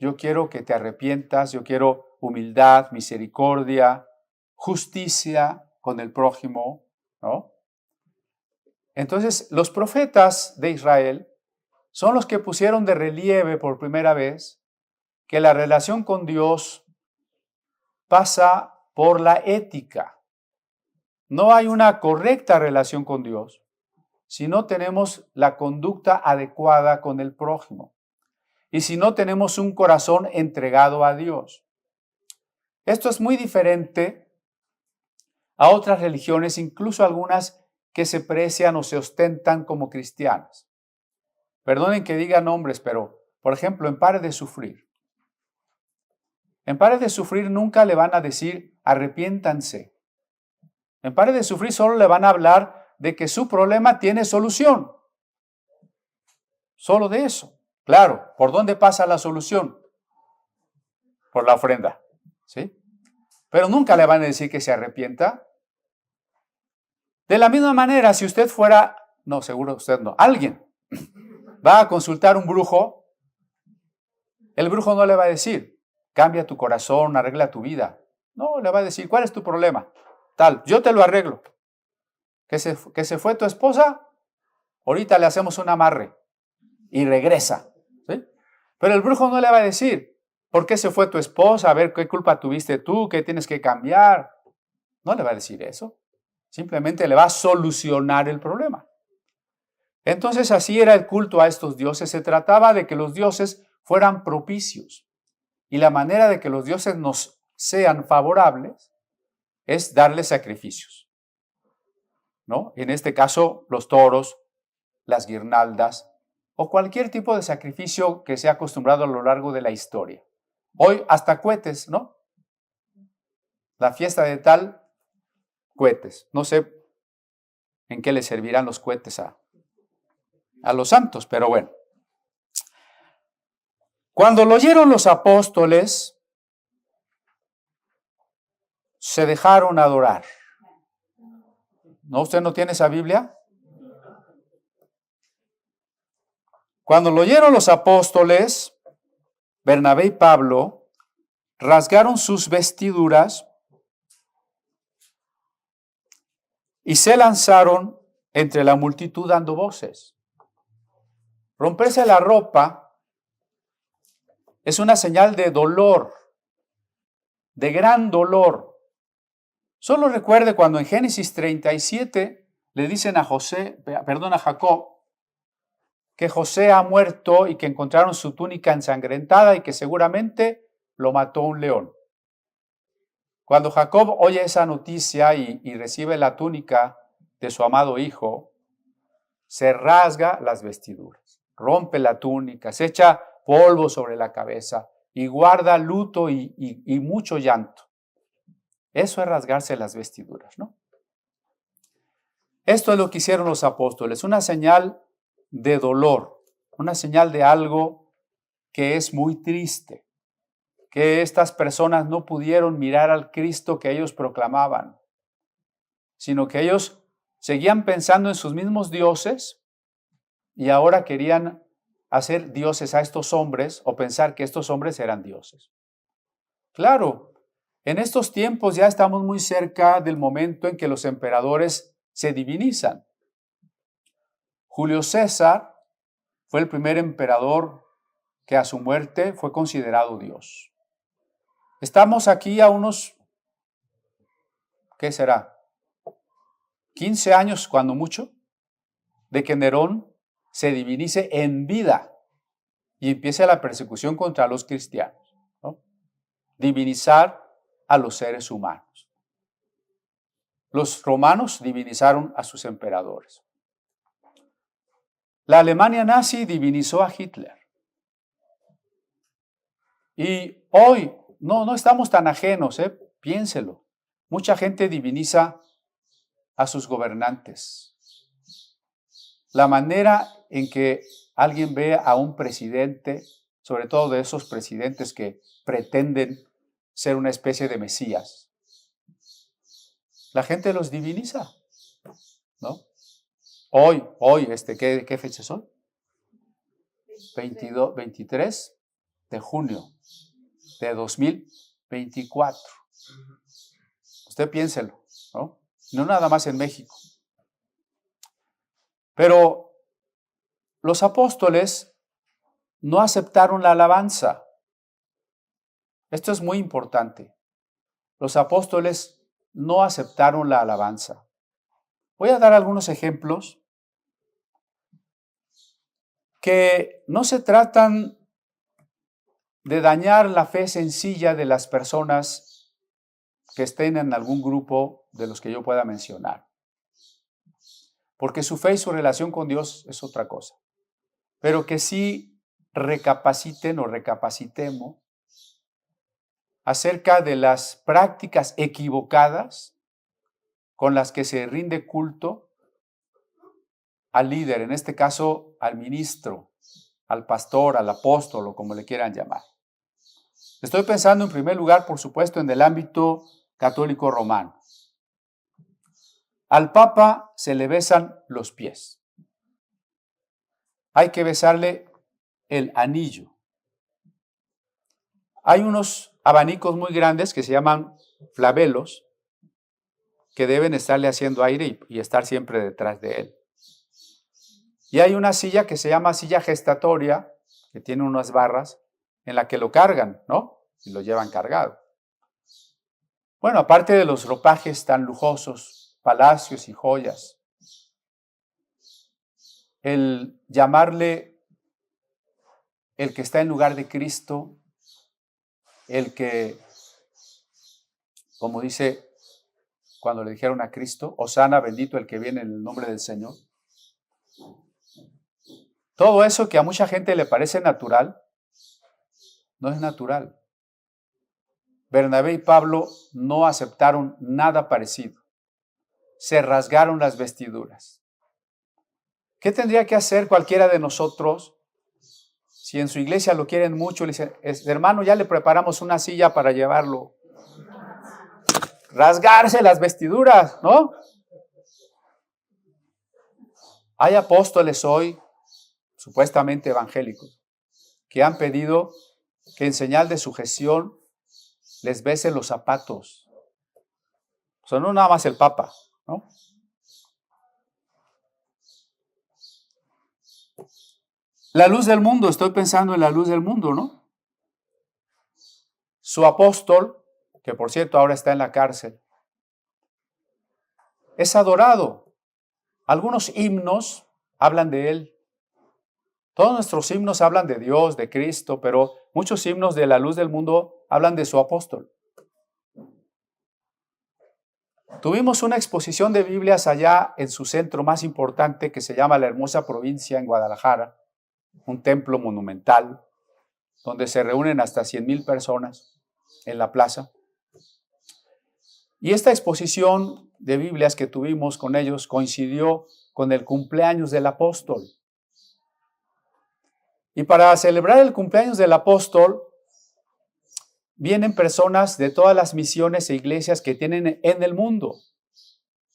Yo quiero que te arrepientas, yo quiero humildad, misericordia, justicia con el prójimo, ¿no? Entonces, los profetas de Israel son los que pusieron de relieve por primera vez que la relación con Dios pasa por la ética. No hay una correcta relación con Dios si no tenemos la conducta adecuada con el prójimo y si no tenemos un corazón entregado a Dios. Esto es muy diferente a otras religiones, incluso algunas que se precian o se ostentan como cristianas. Perdonen que diga nombres, pero, por ejemplo, en Pare de Sufrir. En Pare de Sufrir nunca le van a decir arrepiéntanse. En Pare de Sufrir solo le van a hablar de que su problema tiene solución. Solo de eso. Claro, ¿por dónde pasa la solución? Por la ofrenda, ¿sí? Pero nunca le van a decir que se arrepienta. De la misma manera, si usted fuera, no, seguro usted no, alguien va a consultar a un brujo, el brujo no le va a decir, cambia tu corazón, arregla tu vida. No, le va a decir, ¿cuál es tu problema? Tal, yo te lo arreglo. ¿Que se fue tu esposa? Ahorita le hacemos un amarre y regresa. ¿Sí? Pero el brujo no le va a decir, ¿por qué se fue tu esposa? A ver, ¿qué culpa tuviste tú? ¿Qué tienes que cambiar? No le va a decir eso. Simplemente le va a solucionar el problema. Entonces así era el culto a estos dioses. Se trataba de que los dioses fueran propicios. Y la manera de que los dioses nos sean favorables es darles sacrificios, ¿no? En este caso, los toros, las guirnaldas o cualquier tipo de sacrificio que se ha acostumbrado a lo largo de la historia. Hoy hasta cohetes, ¿no? La fiesta de tal, cohetes. No sé en qué le servirán los cohetes a los santos, pero bueno. Cuando lo oyeron los apóstoles, se dejaron adorar. ¿No? ¿Usted no tiene esa Biblia? Cuando lo oyeron los apóstoles, Bernabé y Pablo rasgaron sus vestiduras y se lanzaron entre la multitud dando voces. Romperse la ropa es una señal de dolor, de gran dolor. Solo recuerde cuando en Génesis 37 le dicen a Jacob, que José ha muerto y que encontraron su túnica ensangrentada y que seguramente lo mató un león. Cuando Jacob oye esa noticia y recibe la túnica de su amado hijo, se rasga las vestiduras, rompe la túnica, se echa polvo sobre la cabeza y guarda luto y mucho llanto. Eso es rasgarse las vestiduras, ¿no? Esto es lo que hicieron los apóstoles, una señal de dolor, una señal de algo que es muy triste, que estas personas no pudieron mirar al Cristo que ellos proclamaban, sino que ellos seguían pensando en sus mismos dioses y ahora querían hacer dioses a estos hombres o pensar que estos hombres eran dioses. Claro, en estos tiempos ya estamos muy cerca del momento en que los emperadores se divinizan. Julio César fue el primer emperador que a su muerte fue considerado Dios. Estamos aquí a unos, ¿qué será? 15 años, cuando mucho, de que Nerón se divinice en vida y empiece la persecución contra los cristianos, ¿no? Divinizar a los seres humanos. Los romanos divinizaron a sus emperadores. La Alemania nazi divinizó a Hitler. Y hoy no estamos tan ajenos, piénselo. Mucha gente diviniza a sus gobernantes. La manera en que alguien ve a un presidente, sobre todo de esos presidentes que pretenden ser una especie de mesías, la gente los diviniza, ¿no? Hoy, ¿qué fecha son? 23 de junio de 2024. Usted piénselo, ¿no? No nada más en México. Pero los apóstoles no aceptaron la alabanza. Esto es muy importante. Los apóstoles no aceptaron la alabanza. Voy a dar algunos ejemplos que no se tratan de dañar la fe sencilla de las personas que estén en algún grupo de los que yo pueda mencionar. Porque su fe y su relación con Dios es otra cosa. Pero que sí recapaciten o recapacitemos acerca de las prácticas equivocadas con las que se rinde culto al líder, en este caso al ministro, al pastor, al apóstol o como le quieran llamar. Estoy pensando en primer lugar, por supuesto, en el ámbito católico romano. Al Papa se le besan los pies. Hay que besarle el anillo. Hay unos abanicos muy grandes que se llaman flabelos que deben estarle haciendo aire y estar siempre detrás de él. Y hay una silla que se llama silla gestatoria, que tiene unas barras en la que lo cargan, ¿no? Y lo llevan cargado. Bueno, aparte de los ropajes tan lujosos, palacios y joyas, el llamarle el que está en lugar de Cristo, el que, como dice cuando le dijeron a Cristo, Hosana, bendito el que viene en el nombre del Señor. Todo eso que a mucha gente le parece natural, no es natural. Bernabé y Pablo no aceptaron nada parecido. Se rasgaron las vestiduras. ¿Qué tendría que hacer cualquiera de nosotros si en su iglesia lo quieren mucho? Le dicen, hermano, ya le preparamos una silla para llevarlo. Rasgarse las vestiduras, ¿no? Hay apóstoles hoy, supuestamente evangélicos, que han pedido que en señal de sujeción les besen los zapatos. O sea, no nada más el Papa, ¿no? La luz del mundo, estoy pensando en la luz del mundo, ¿no? Su apóstol, que por cierto ahora está en la cárcel, es adorado. Algunos himnos hablan de él. Todos nuestros himnos hablan de Dios, de Cristo, pero muchos himnos de la luz del mundo hablan de su apóstol. Tuvimos una exposición de Biblias allá en su centro más importante, que se llama La Hermosa Provincia, en Guadalajara, un templo monumental, donde se reúnen hasta 100,000 personas en la plaza. Y esta exposición de Biblias que tuvimos con ellos coincidió con el cumpleaños del apóstol. Y para celebrar el cumpleaños del apóstol, vienen personas de todas las misiones e iglesias que tienen en el mundo.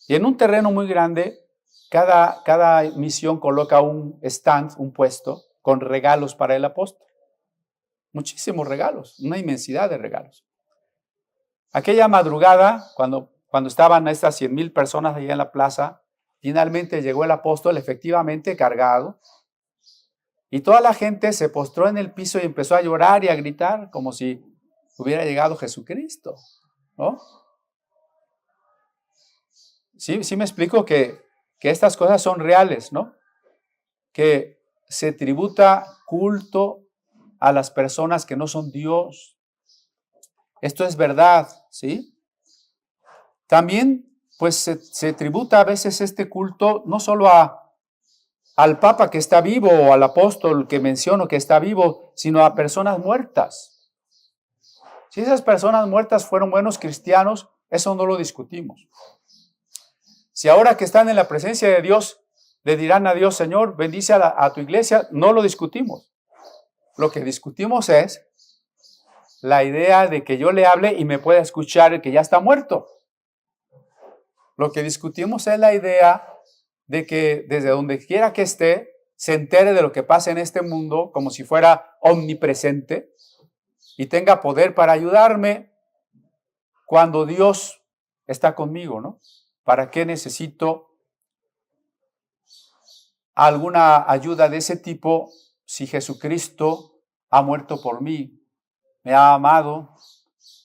Y en un terreno muy grande, cada misión coloca un stand, un puesto, con regalos para el apóstol. Muchísimos regalos, una inmensidad de regalos. Aquella madrugada, cuando estaban estas 100,000 personas allá en la plaza, finalmente llegó el apóstol, efectivamente cargado, y toda la gente se postró en el piso y empezó a llorar y a gritar como si hubiera llegado Jesucristo, ¿no? Sí me explico que estas cosas son reales, ¿no? Que se tributa culto a las personas que no son Dios. Esto es verdad, ¿sí? También pues se tributa a veces este culto no solo al Papa que está vivo o al apóstol que menciono que está vivo, sino a personas muertas. Si esas personas muertas fueron buenos cristianos, eso no lo discutimos. Si ahora que están en la presencia de Dios, le dirán a Dios, Señor, bendice a tu iglesia, no lo discutimos. Lo que discutimos es la idea de que yo le hable y me pueda escuchar el que ya está muerto. Lo que discutimos es la idea de que desde donde quiera que esté, se entere de lo que pasa en este mundo como si fuera omnipresente y tenga poder para ayudarme cuando Dios está conmigo, ¿no? ¿Para qué necesito alguna ayuda de ese tipo si Jesucristo ha muerto por mí, me ha amado?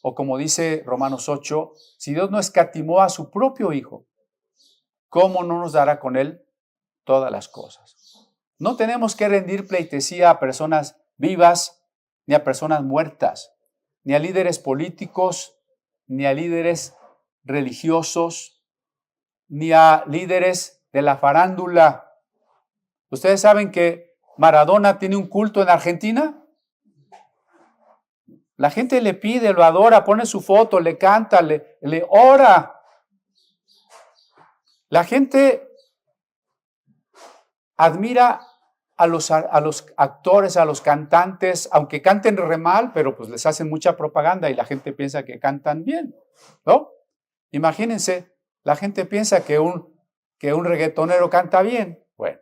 O como dice Romanos 8, si Dios no escatimó a su propio Hijo, ¿cómo no nos dará con Él todas las cosas? No tenemos que rendir pleitesía a personas vivas, ni a personas muertas, ni a líderes políticos, ni a líderes religiosos, ni a líderes de la farándula. ¿Ustedes saben que Maradona tiene un culto en Argentina? La gente le pide, lo adora, pone su foto, le canta, le ora. La gente admira a los actores, a los cantantes, aunque canten re mal, pero pues les hacen mucha propaganda y la gente piensa que cantan bien, ¿no? Imagínense, la gente piensa que un reggaetonero canta bien. Bueno.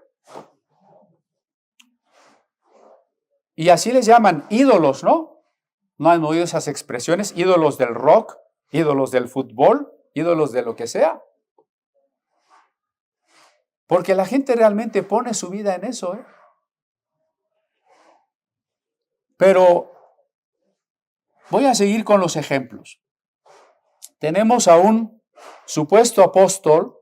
Y así les llaman ídolos, ¿no? ¿No han oído esas expresiones? Ídolos del rock, ídolos del fútbol, ídolos de lo que sea. Porque la gente realmente pone su vida en eso, ¿eh? Pero voy a seguir con los ejemplos. Tenemos a un supuesto apóstol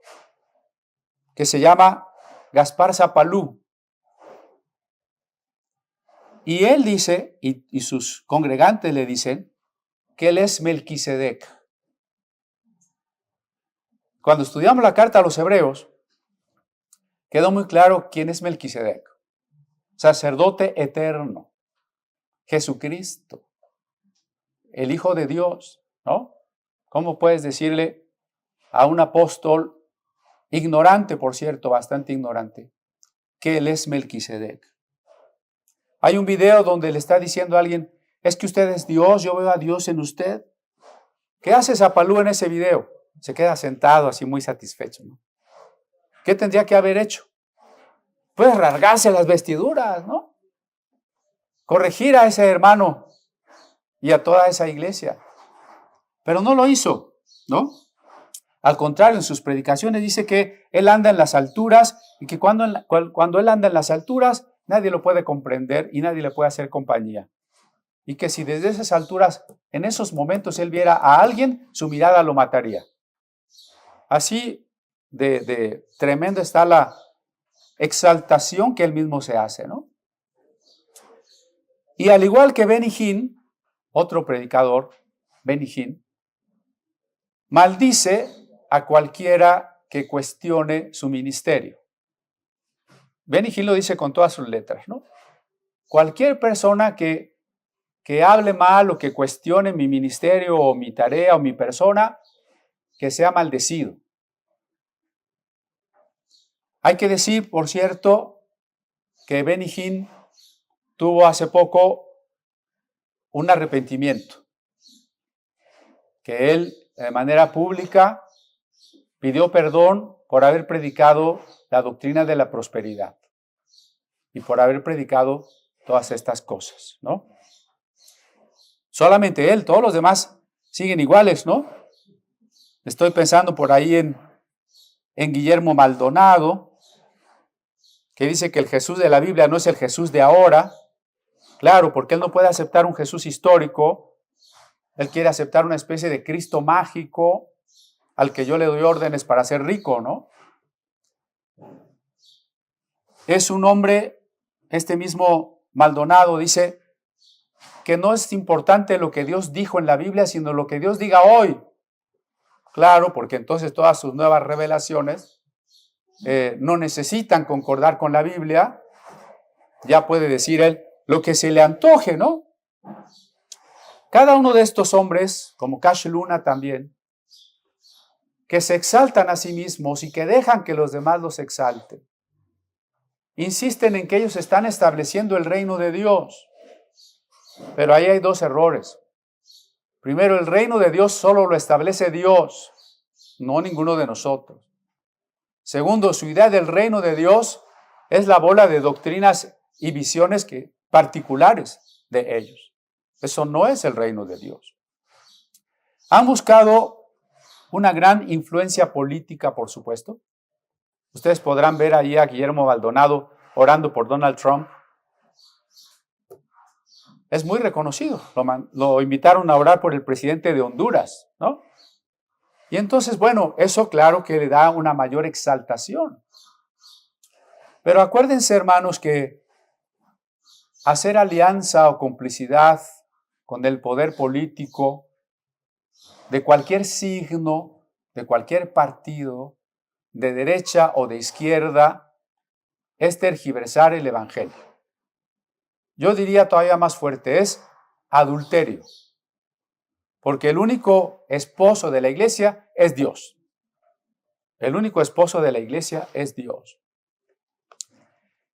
que se llama Gaspar Zapalú. Y él dice, y sus congregantes le dicen, que él es Melquisedec. Cuando estudiamos la carta a los hebreos, quedó muy claro quién es Melquisedec. Sacerdote eterno, Jesucristo, el Hijo de Dios, ¿no? ¿Cómo puedes decirle a un apóstol ignorante, por cierto, bastante ignorante, que él es Melquisedec? Hay un video donde le está diciendo a alguien, es que usted es Dios, yo veo a Dios en usted. ¿Qué hace Zapalú en ese video? Se queda sentado así muy satisfecho, ¿no? ¿Qué tendría que haber hecho? Pues rasgarse las vestiduras, ¿no? Corregir a ese hermano y a toda esa iglesia. Pero no lo hizo, ¿no? Al contrario, en sus predicaciones dice que él anda en las alturas y que cuando él anda en las alturas, nadie lo puede comprender y nadie le puede hacer compañía. Y que si desde esas alturas, en esos momentos, él viera a alguien, su mirada lo mataría. Así de tremenda está la exaltación que él mismo se hace, ¿no? Y al igual que Benny Hinn, otro predicador, Benny Hinn, maldice a cualquiera que cuestione su ministerio. Benny Hinn lo dice con todas sus letras, ¿no? Cualquier persona que hable mal o que cuestione mi ministerio o mi tarea o mi persona, que sea maldecido. Hay que decir, por cierto, que Benny Hinn tuvo hace poco un arrepentimiento, que él de manera pública pidió perdón por haber predicado la doctrina de la prosperidad y por haber predicado todas estas cosas, ¿no? Solamente él, todos los demás siguen iguales, ¿no? Estoy pensando por ahí en Guillermo Maldonado, que dice que el Jesús de la Biblia no es el Jesús de ahora. Claro, porque él no puede aceptar un Jesús histórico. Él quiere aceptar una especie de Cristo mágico al que yo le doy órdenes para ser rico, ¿no? Es un hombre, este mismo Maldonado dice que no es importante lo que Dios dijo en la Biblia, sino lo que Dios diga hoy. Claro, porque entonces todas sus nuevas revelaciones no necesitan concordar con la Biblia. Ya puede decir él lo que se le antoje, ¿no? Cada uno de estos hombres, como Cash Luna también, que se exaltan a sí mismos y que dejan que los demás los exalten, insisten en que ellos están estableciendo el reino de Dios. Pero ahí hay dos errores. Primero, el reino de Dios solo lo establece Dios, no ninguno de nosotros. Segundo, su idea del reino de Dios es la bola de doctrinas y visiones particulares de ellos. Eso no es el reino de Dios. Han buscado una gran influencia política, por supuesto. Ustedes podrán ver ahí a Guillermo Maldonado orando por Donald Trump. Es muy reconocido. Lo invitaron a orar por el presidente de Honduras, ¿no? Y entonces, bueno, eso claro que le da una mayor exaltación. Pero acuérdense, hermanos, que hacer alianza o complicidad con el poder político de cualquier signo, de cualquier partido, de derecha o de izquierda, es tergiversar el evangelio. Yo diría todavía más fuerte, es adulterio. Porque el único esposo de la iglesia es Dios. El único esposo de la iglesia es Dios.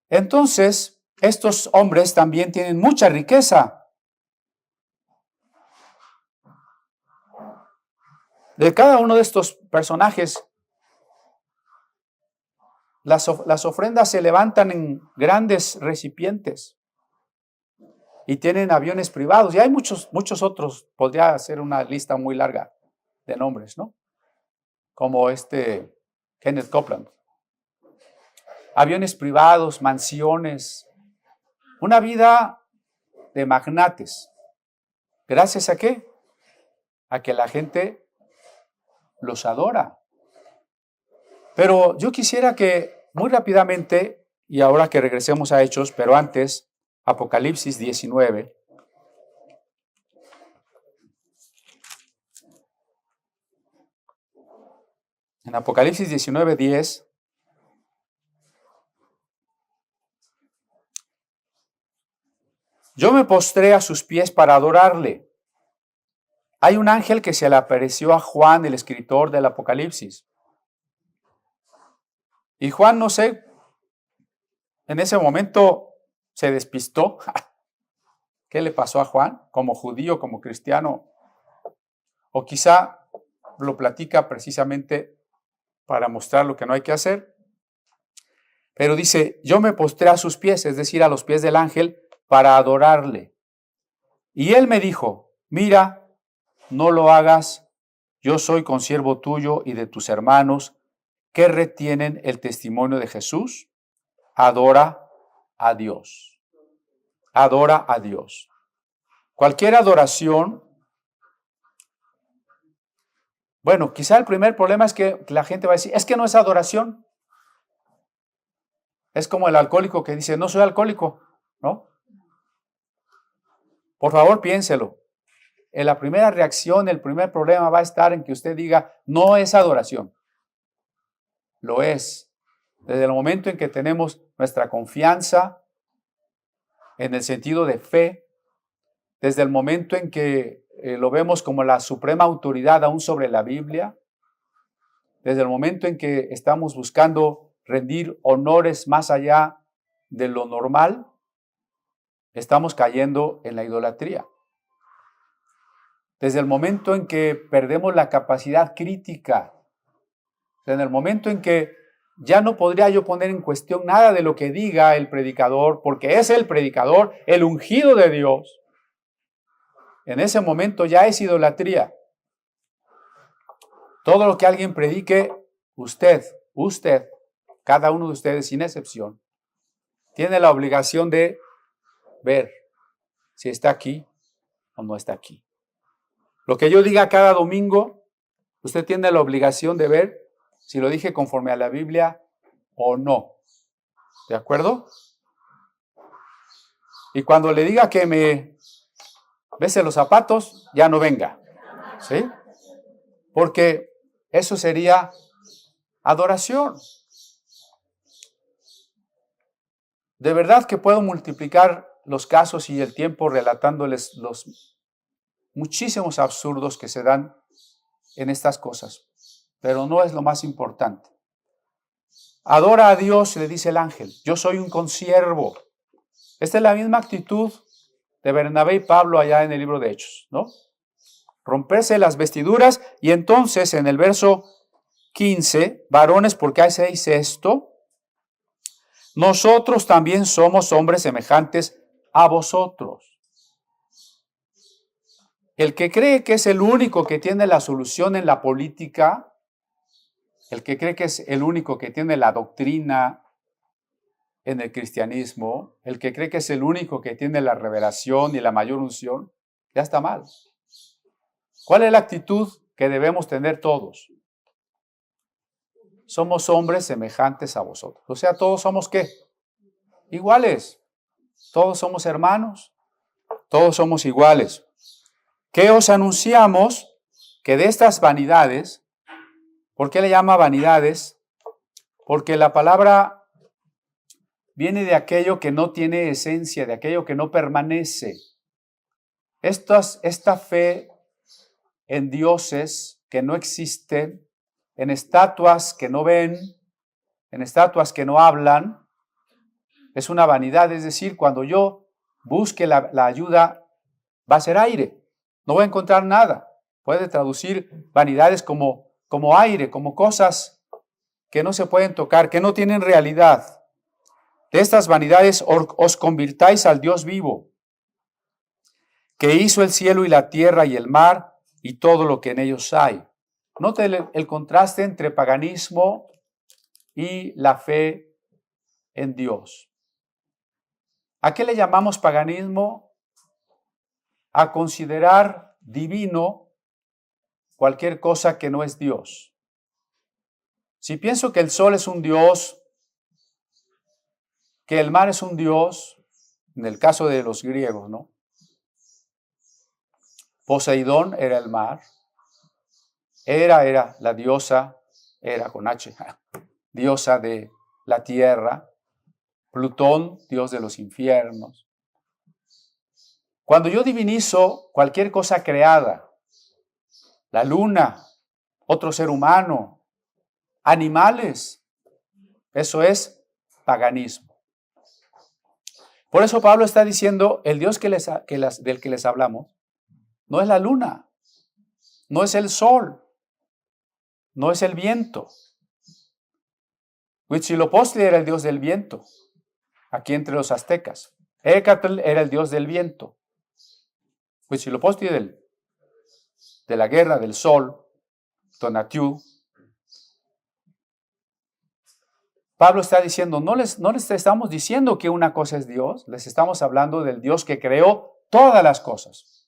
Entonces, estos hombres también tienen mucha riqueza. De cada uno de estos personajes, las ofrendas se levantan en grandes recipientes y tienen aviones privados. Y hay muchos otros, podría hacer una lista muy larga de nombres, ¿no? Como Kenneth Copeland. Aviones privados, mansiones, una vida de magnates. ¿Gracias a qué? A que la gente los adora. Pero yo quisiera que muy rápidamente, y ahora que regresemos a Hechos, pero antes, Apocalipsis 19. En Apocalipsis 19:10, yo me postré a sus pies para adorarle. Hay un ángel que se le apareció a Juan, el escritor del Apocalipsis. Y Juan, no sé, en ese momento se despistó. ¿Qué le pasó a Juan? Como judío, como cristiano. O quizá lo platica precisamente para mostrar lo que no hay que hacer. Pero dice, yo me postré a sus pies, es decir, a los pies del ángel, para adorarle. Y él me dijo, mira, no lo hagas, yo soy consiervo tuyo y de tus hermanos que retienen el testimonio de Jesús. Adora a Dios. Adora a Dios. Cualquier adoración, bueno, quizá el primer problema es que la gente va a decir, es que no es adoración. Es como el alcohólico que dice, no soy alcohólico, ¿no? Por favor, piénselo. En la primera reacción, el primer problema va a estar en que usted diga, no es adoración. Lo es. Desde el momento en que tenemos nuestra confianza, en el sentido de fe, desde el momento en que lo vemos como la suprema autoridad aún sobre la Biblia, desde el momento en que estamos buscando rendir honores más allá de lo normal, estamos cayendo en la idolatría. Desde el momento en que perdemos la capacidad crítica, en el momento en que ya no podría yo poner en cuestión nada de lo que diga el predicador, porque es el predicador, el ungido de Dios, en ese momento ya es idolatría. Todo lo que alguien predique, usted, cada uno de ustedes sin excepción, tiene la obligación de ver si está aquí o no está aquí. Lo que yo diga cada domingo, usted tiene la obligación de ver si lo dije conforme a la Biblia o no. ¿De acuerdo? Y cuando le diga que me bese los zapatos, ya no venga. ¿Sí? Porque Eso sería adoración. De verdad que puedo multiplicar los casos y el tiempo relatándoles los muchísimos absurdos que se dan en estas cosas, pero no es lo más importante. Adora a Dios, le dice el ángel, yo soy un consiervo. Esta es la misma actitud de Bernabé y Pablo allá en el libro de Hechos, ¿no? Romperse las vestiduras y entonces en el verso 15, varones, ¿por qué hacéis esto? Nosotros también somos hombres semejantes a vosotros. El que cree que es el único que tiene la solución en la política, el que cree que es el único que tiene la doctrina en el cristianismo, el que cree que es el único que tiene la revelación y la mayor unción, ya está mal. ¿Cuál es la actitud que debemos tener todos? Somos hombres semejantes a vosotros. O sea, todos somos ¿qué? Iguales. Todos somos hermanos. Todos somos iguales. ¿Qué os anunciamos? Que de estas vanidades, ¿por qué le llama vanidades? Porque la palabra viene de aquello que no tiene esencia, de aquello que no permanece. Esta fe en dioses que no existen, en estatuas que no ven, en estatuas que no hablan, es una vanidad. Es decir, cuando yo busque la ayuda, va a ser aire, no voy a encontrar nada. Puede traducir vanidades como aire, como cosas que no se pueden tocar, que no tienen realidad. De estas vanidades os convirtáis al Dios vivo, que hizo el cielo y la tierra y el mar y todo lo que en ellos hay. Note el contraste entre paganismo y la fe en Dios. ¿A qué le llamamos paganismo? A considerar divino cualquier cosa que no es Dios. Si pienso que el sol es un Dios, que el mar es un Dios, en el caso de los griegos, ¿no? Poseidón era el mar, era la diosa, era con H, diosa de la tierra, Plutón, dios de los infiernos. Cuando yo divinizo cualquier cosa creada, la luna, otro ser humano, animales, eso es paganismo. Por eso Pablo está diciendo, el Dios del que les hablamos, no es la luna, no es el sol, no es el viento. Huitzilopochtli era el dios del viento, aquí entre los aztecas. Écatl era el dios del viento. Huitzilopochtli de la guerra del sol, Tonatiuh. Pablo está diciendo, no les estamos diciendo que una cosa es Dios, les estamos hablando del Dios que creó todas las cosas.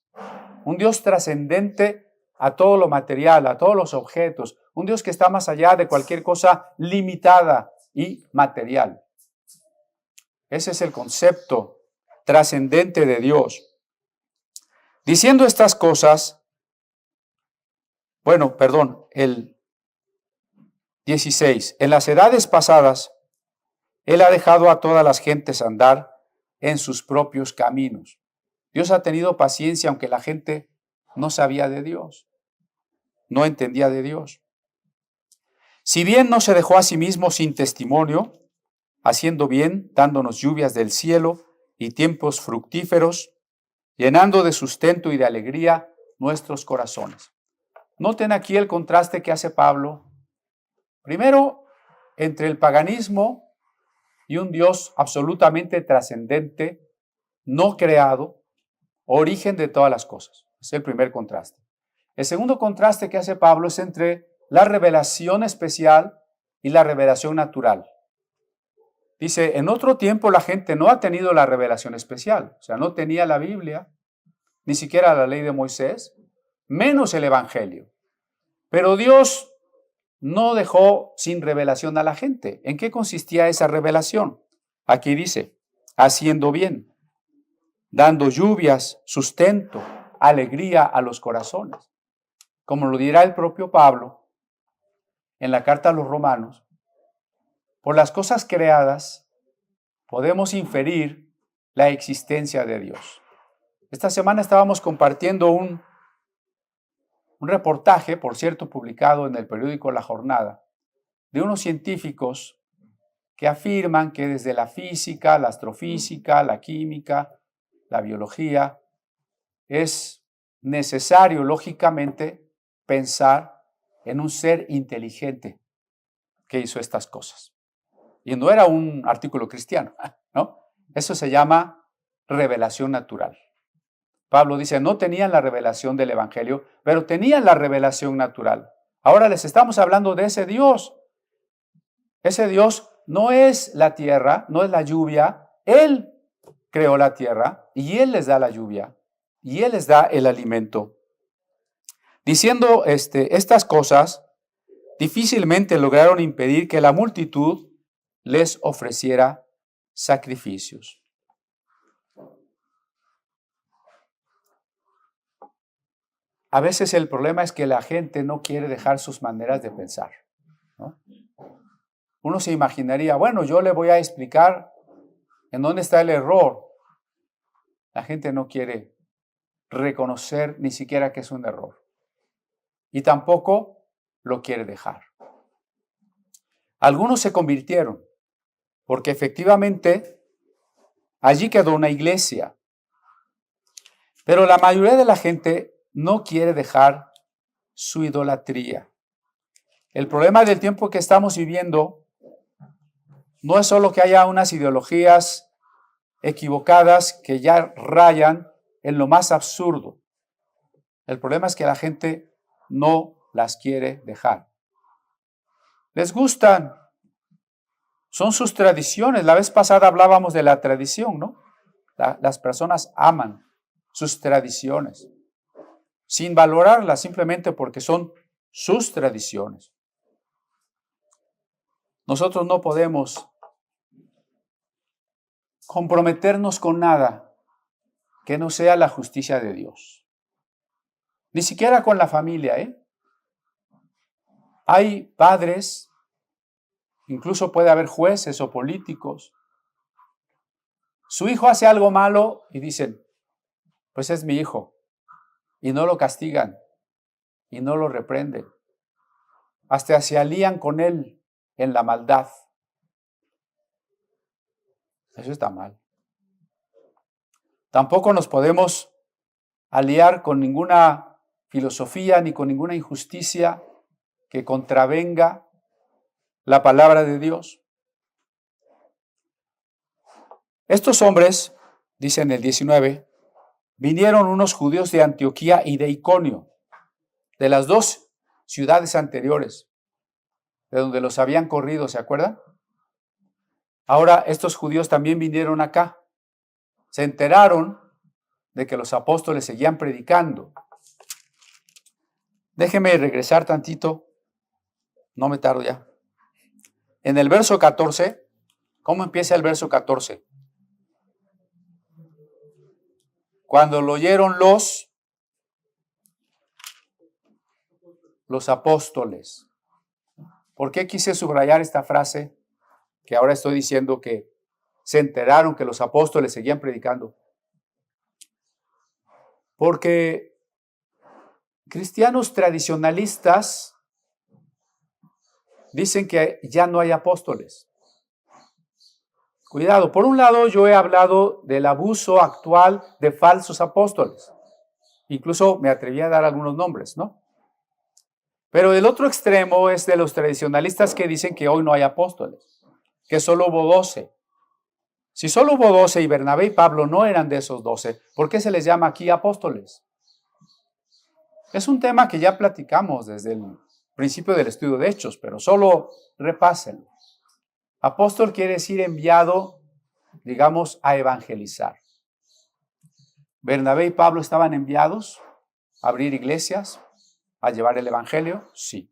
Un Dios trascendente a todo lo material, a todos los objetos. Un Dios que está más allá de cualquier cosa limitada y material. Ese es el concepto trascendente de Dios. Diciendo estas cosas, el 16. En las edades pasadas, Él ha dejado a todas las gentes andar en sus propios caminos. Dios ha tenido paciencia aunque la gente no sabía de Dios, no entendía de Dios. Si bien no se dejó a sí mismo sin testimonio, haciendo bien, dándonos lluvias del cielo y tiempos fructíferos, llenando de sustento y de alegría nuestros corazones. Noten aquí el contraste que hace Pablo. Primero, entre el paganismo y un Dios absolutamente trascendente, no creado, origen de todas las cosas. Es el primer contraste. El segundo contraste que hace Pablo es entre la revelación especial y la revelación natural. Dice, en otro tiempo la gente no ha tenido la revelación especial, o sea, no tenía la Biblia, ni siquiera la ley de Moisés, menos el Evangelio. Pero Dios no dejó sin revelación a la gente. ¿En qué consistía esa revelación? Aquí dice, haciendo bien, dando lluvias, sustento, alegría a los corazones. Como lo dirá el propio Pablo, en la carta a los Romanos, por las cosas creadas podemos inferir la existencia de Dios. Esta semana estábamos compartiendo un reportaje, por cierto, publicado en el periódico La Jornada, de unos científicos que afirman que desde la física, la astrofísica, la química, la biología, es necesario, lógicamente, pensar en un ser inteligente que hizo estas cosas. Y no era un artículo cristiano, ¿no? Eso se llama revelación natural. Pablo dice, no tenían la revelación del Evangelio, pero tenían la revelación natural. Ahora les estamos hablando de ese Dios. Ese Dios no es la tierra, no es la lluvia. Él creó la tierra y Él les da la lluvia y Él les da el alimento. Diciendo estas cosas, difícilmente lograron impedir que la multitud les ofreciera sacrificios. A veces el problema es que la gente no quiere dejar sus maneras de pensar, ¿no? Uno se imaginaría, bueno, yo le voy a explicar en dónde está el error. La gente no quiere reconocer ni siquiera que es un error. Y tampoco lo quiere dejar. Algunos se convirtieron, porque efectivamente allí quedó una iglesia. Pero la mayoría de la gente no quiere dejar su idolatría. El problema del tiempo que estamos viviendo no es solo que haya unas ideologías equivocadas que ya rayan en lo más absurdo. El problema es que la gente no las quiere dejar. Les gustan, son sus tradiciones. La vez pasada hablábamos de la tradición, ¿no? Las personas aman sus tradiciones, sin valorarlas simplemente porque son sus tradiciones. Nosotros no podemos comprometernos con nada que no sea la justicia de Dios. Ni siquiera con la familia, ¿eh? Hay padres, incluso puede haber jueces o políticos. Su hijo hace algo malo y dicen, pues es mi hijo. Y no lo castigan y no lo reprenden. Hasta se alían con él en la maldad. Eso está mal. Tampoco nos podemos aliar con ninguna filosofía ni con ninguna injusticia que contravenga la palabra de Dios. Estos hombres, dice en el 19, vinieron unos judíos de Antioquía y de Iconio, de las dos ciudades anteriores, de donde los habían corrido, ¿se acuerdan? Ahora estos judíos también vinieron acá. Se enteraron de que los apóstoles seguían predicando. Déjeme regresar tantito, no me tardo ya. En el verso 14, ¿cómo empieza el verso 14? Cuando lo oyeron los apóstoles. ¿Por qué quise subrayar esta frase? Que ahora estoy diciendo que se enteraron que los apóstoles seguían predicando. Porque cristianos tradicionalistas dicen que ya no hay apóstoles. Cuidado, por un lado yo he hablado del abuso actual de falsos apóstoles. Incluso me atreví a dar algunos nombres, ¿no? Pero el otro extremo es de los tradicionalistas que dicen que hoy no hay apóstoles, que solo hubo 12. Si solo hubo 12 y Bernabé y Pablo no eran de esos 12, ¿por qué se les llama aquí apóstoles? Es un tema que ya platicamos desde el principio del estudio de Hechos, pero solo repásenlo. Apóstol quiere decir enviado, digamos, a evangelizar. ¿Bernabé y Pablo estaban enviados a abrir iglesias, a llevar el evangelio? Sí.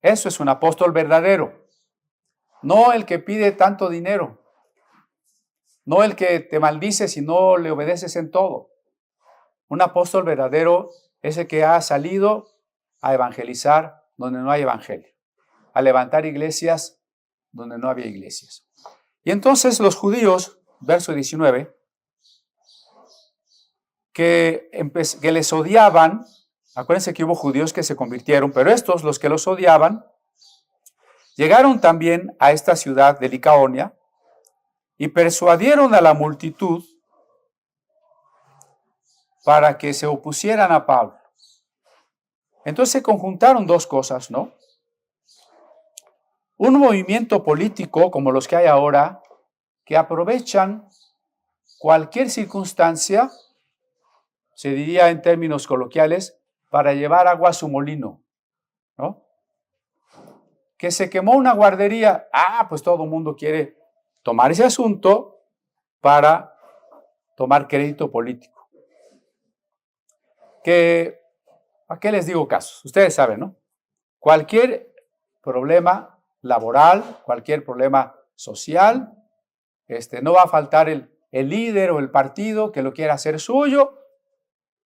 Eso es un apóstol verdadero. No el que pide tanto dinero. No el que te maldice si no le obedeces en todo. Un apóstol verdadero es el que ha salido a evangelizar donde no hay evangelio. a levantar iglesias donde no había iglesias. Y entonces los judíos, verso 19, que les odiaban, acuérdense que hubo judíos que se convirtieron, pero estos, los que los odiaban, llegaron también a esta ciudad de Licaonia y persuadieron a la multitud para que se opusieran a Pablo. Entonces se conjuntaron dos cosas, ¿no? Un movimiento político como los que hay ahora, que aprovechan cualquier circunstancia, se diría en términos coloquiales, para llevar agua a su molino, ¿no? Que se quemó una guardería, pues todo el mundo quiere tomar ese asunto para tomar crédito político. ¿A qué les digo casos? Ustedes saben, ¿no? Cualquier problema laboral, cualquier problema social, no va a faltar el líder o el partido que lo quiera hacer suyo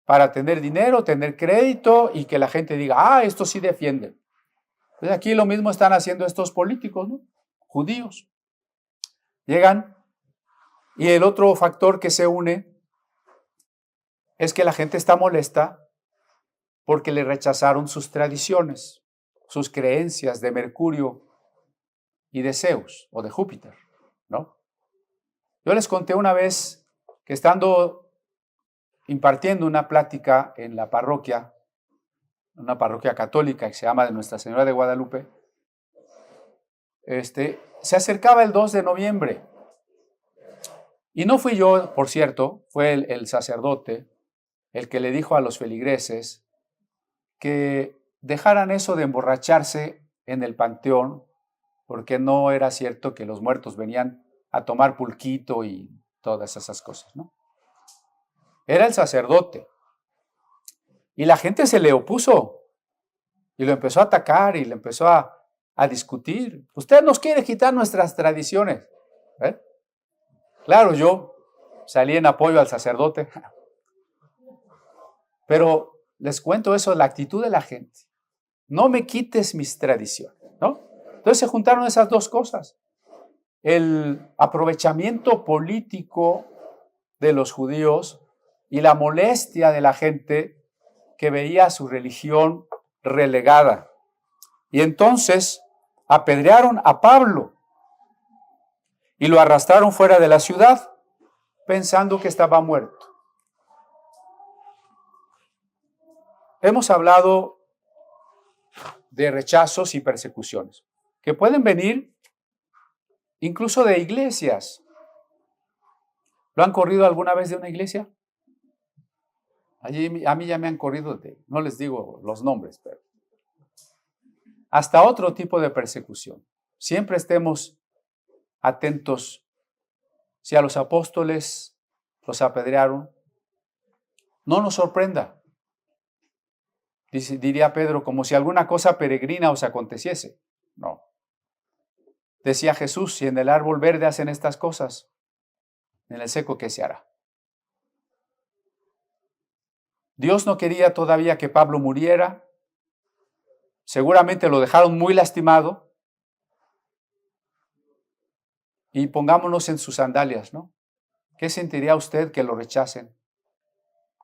para tener dinero, tener crédito y que la gente diga, esto sí defiende. Pues aquí lo mismo están haciendo estos políticos, ¿no? Judíos. Llegan y el otro factor que se une es que la gente está molesta porque le rechazaron sus tradiciones, sus creencias de Mercurio y de Zeus o de Júpiter, ¿no? Yo les conté una vez que estando impartiendo una plática en la parroquia, una parroquia católica que se llama de Nuestra Señora de Guadalupe, se acercaba el 2 de noviembre. Y no fui yo, por cierto, fue el sacerdote el que le dijo a los feligreses que dejaran eso de emborracharse en el panteón, porque no era cierto que los muertos venían a tomar pulquito y todas esas cosas, ¿no? Era el sacerdote. Y la gente se le opuso y lo empezó a atacar y le empezó a discutir. Usted nos quiere quitar nuestras tradiciones. Claro, yo salí en apoyo al sacerdote, pero les cuento eso, la actitud de la gente. No me quites mis tradiciones, ¿no? Entonces se juntaron esas dos cosas. El aprovechamiento político de los judíos y la molestia de la gente que veía su religión relegada. Y entonces apedrearon a Pablo y lo arrastraron fuera de la ciudad pensando que estaba muerto. Hemos hablado de rechazos y persecuciones que pueden venir incluso de iglesias. ¿Lo han corrido alguna vez de una iglesia? A mí ya me han corrido no les digo los nombres, pero hasta otro tipo de persecución. Siempre estemos atentos. Si a los apóstoles los apedrearon, no nos sorprenda. Diría Pedro, como si alguna cosa peregrina os aconteciese. No. Decía Jesús, si en el árbol verde hacen estas cosas, en el seco, ¿qué se hará? Dios no quería todavía que Pablo muriera. Seguramente lo dejaron muy lastimado. Y pongámonos en sus sandalias, ¿no? ¿Qué sentiría usted que lo rechacen?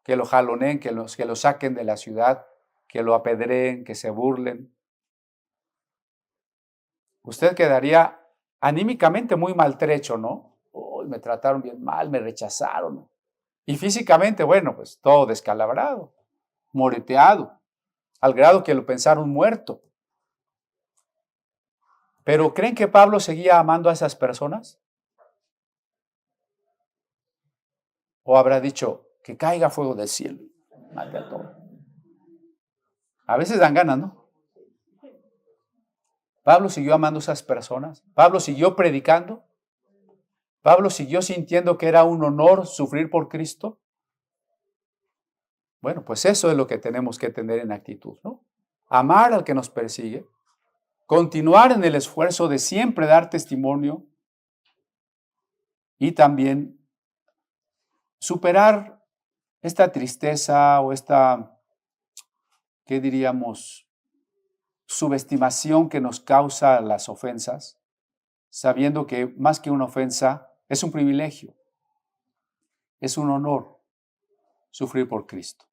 Que lo jaloneen, que lo saquen de la ciudad, que lo apedreen, que se burlen. Usted quedaría anímicamente muy maltrecho, ¿no? Me trataron bien mal, me rechazaron. Y físicamente, bueno, pues todo descalabrado, moreteado, al grado que lo pensaron muerto. ¿Pero creen que Pablo seguía amando a esas personas? ¿O habrá dicho, que caiga fuego del cielo, mate a todo? A veces dan ganas, ¿no? Pablo siguió amando a esas personas. Pablo siguió predicando. Pablo siguió sintiendo que era un honor sufrir por Cristo. Bueno, pues eso es lo que tenemos que tener en actitud, ¿no? Amar al que nos persigue, continuar en el esfuerzo de siempre dar testimonio y también superar esta tristeza o esta, ¿qué diríamos? subestimación que nos causa las ofensas, sabiendo que más que una ofensa es un privilegio, es un honor sufrir por Cristo.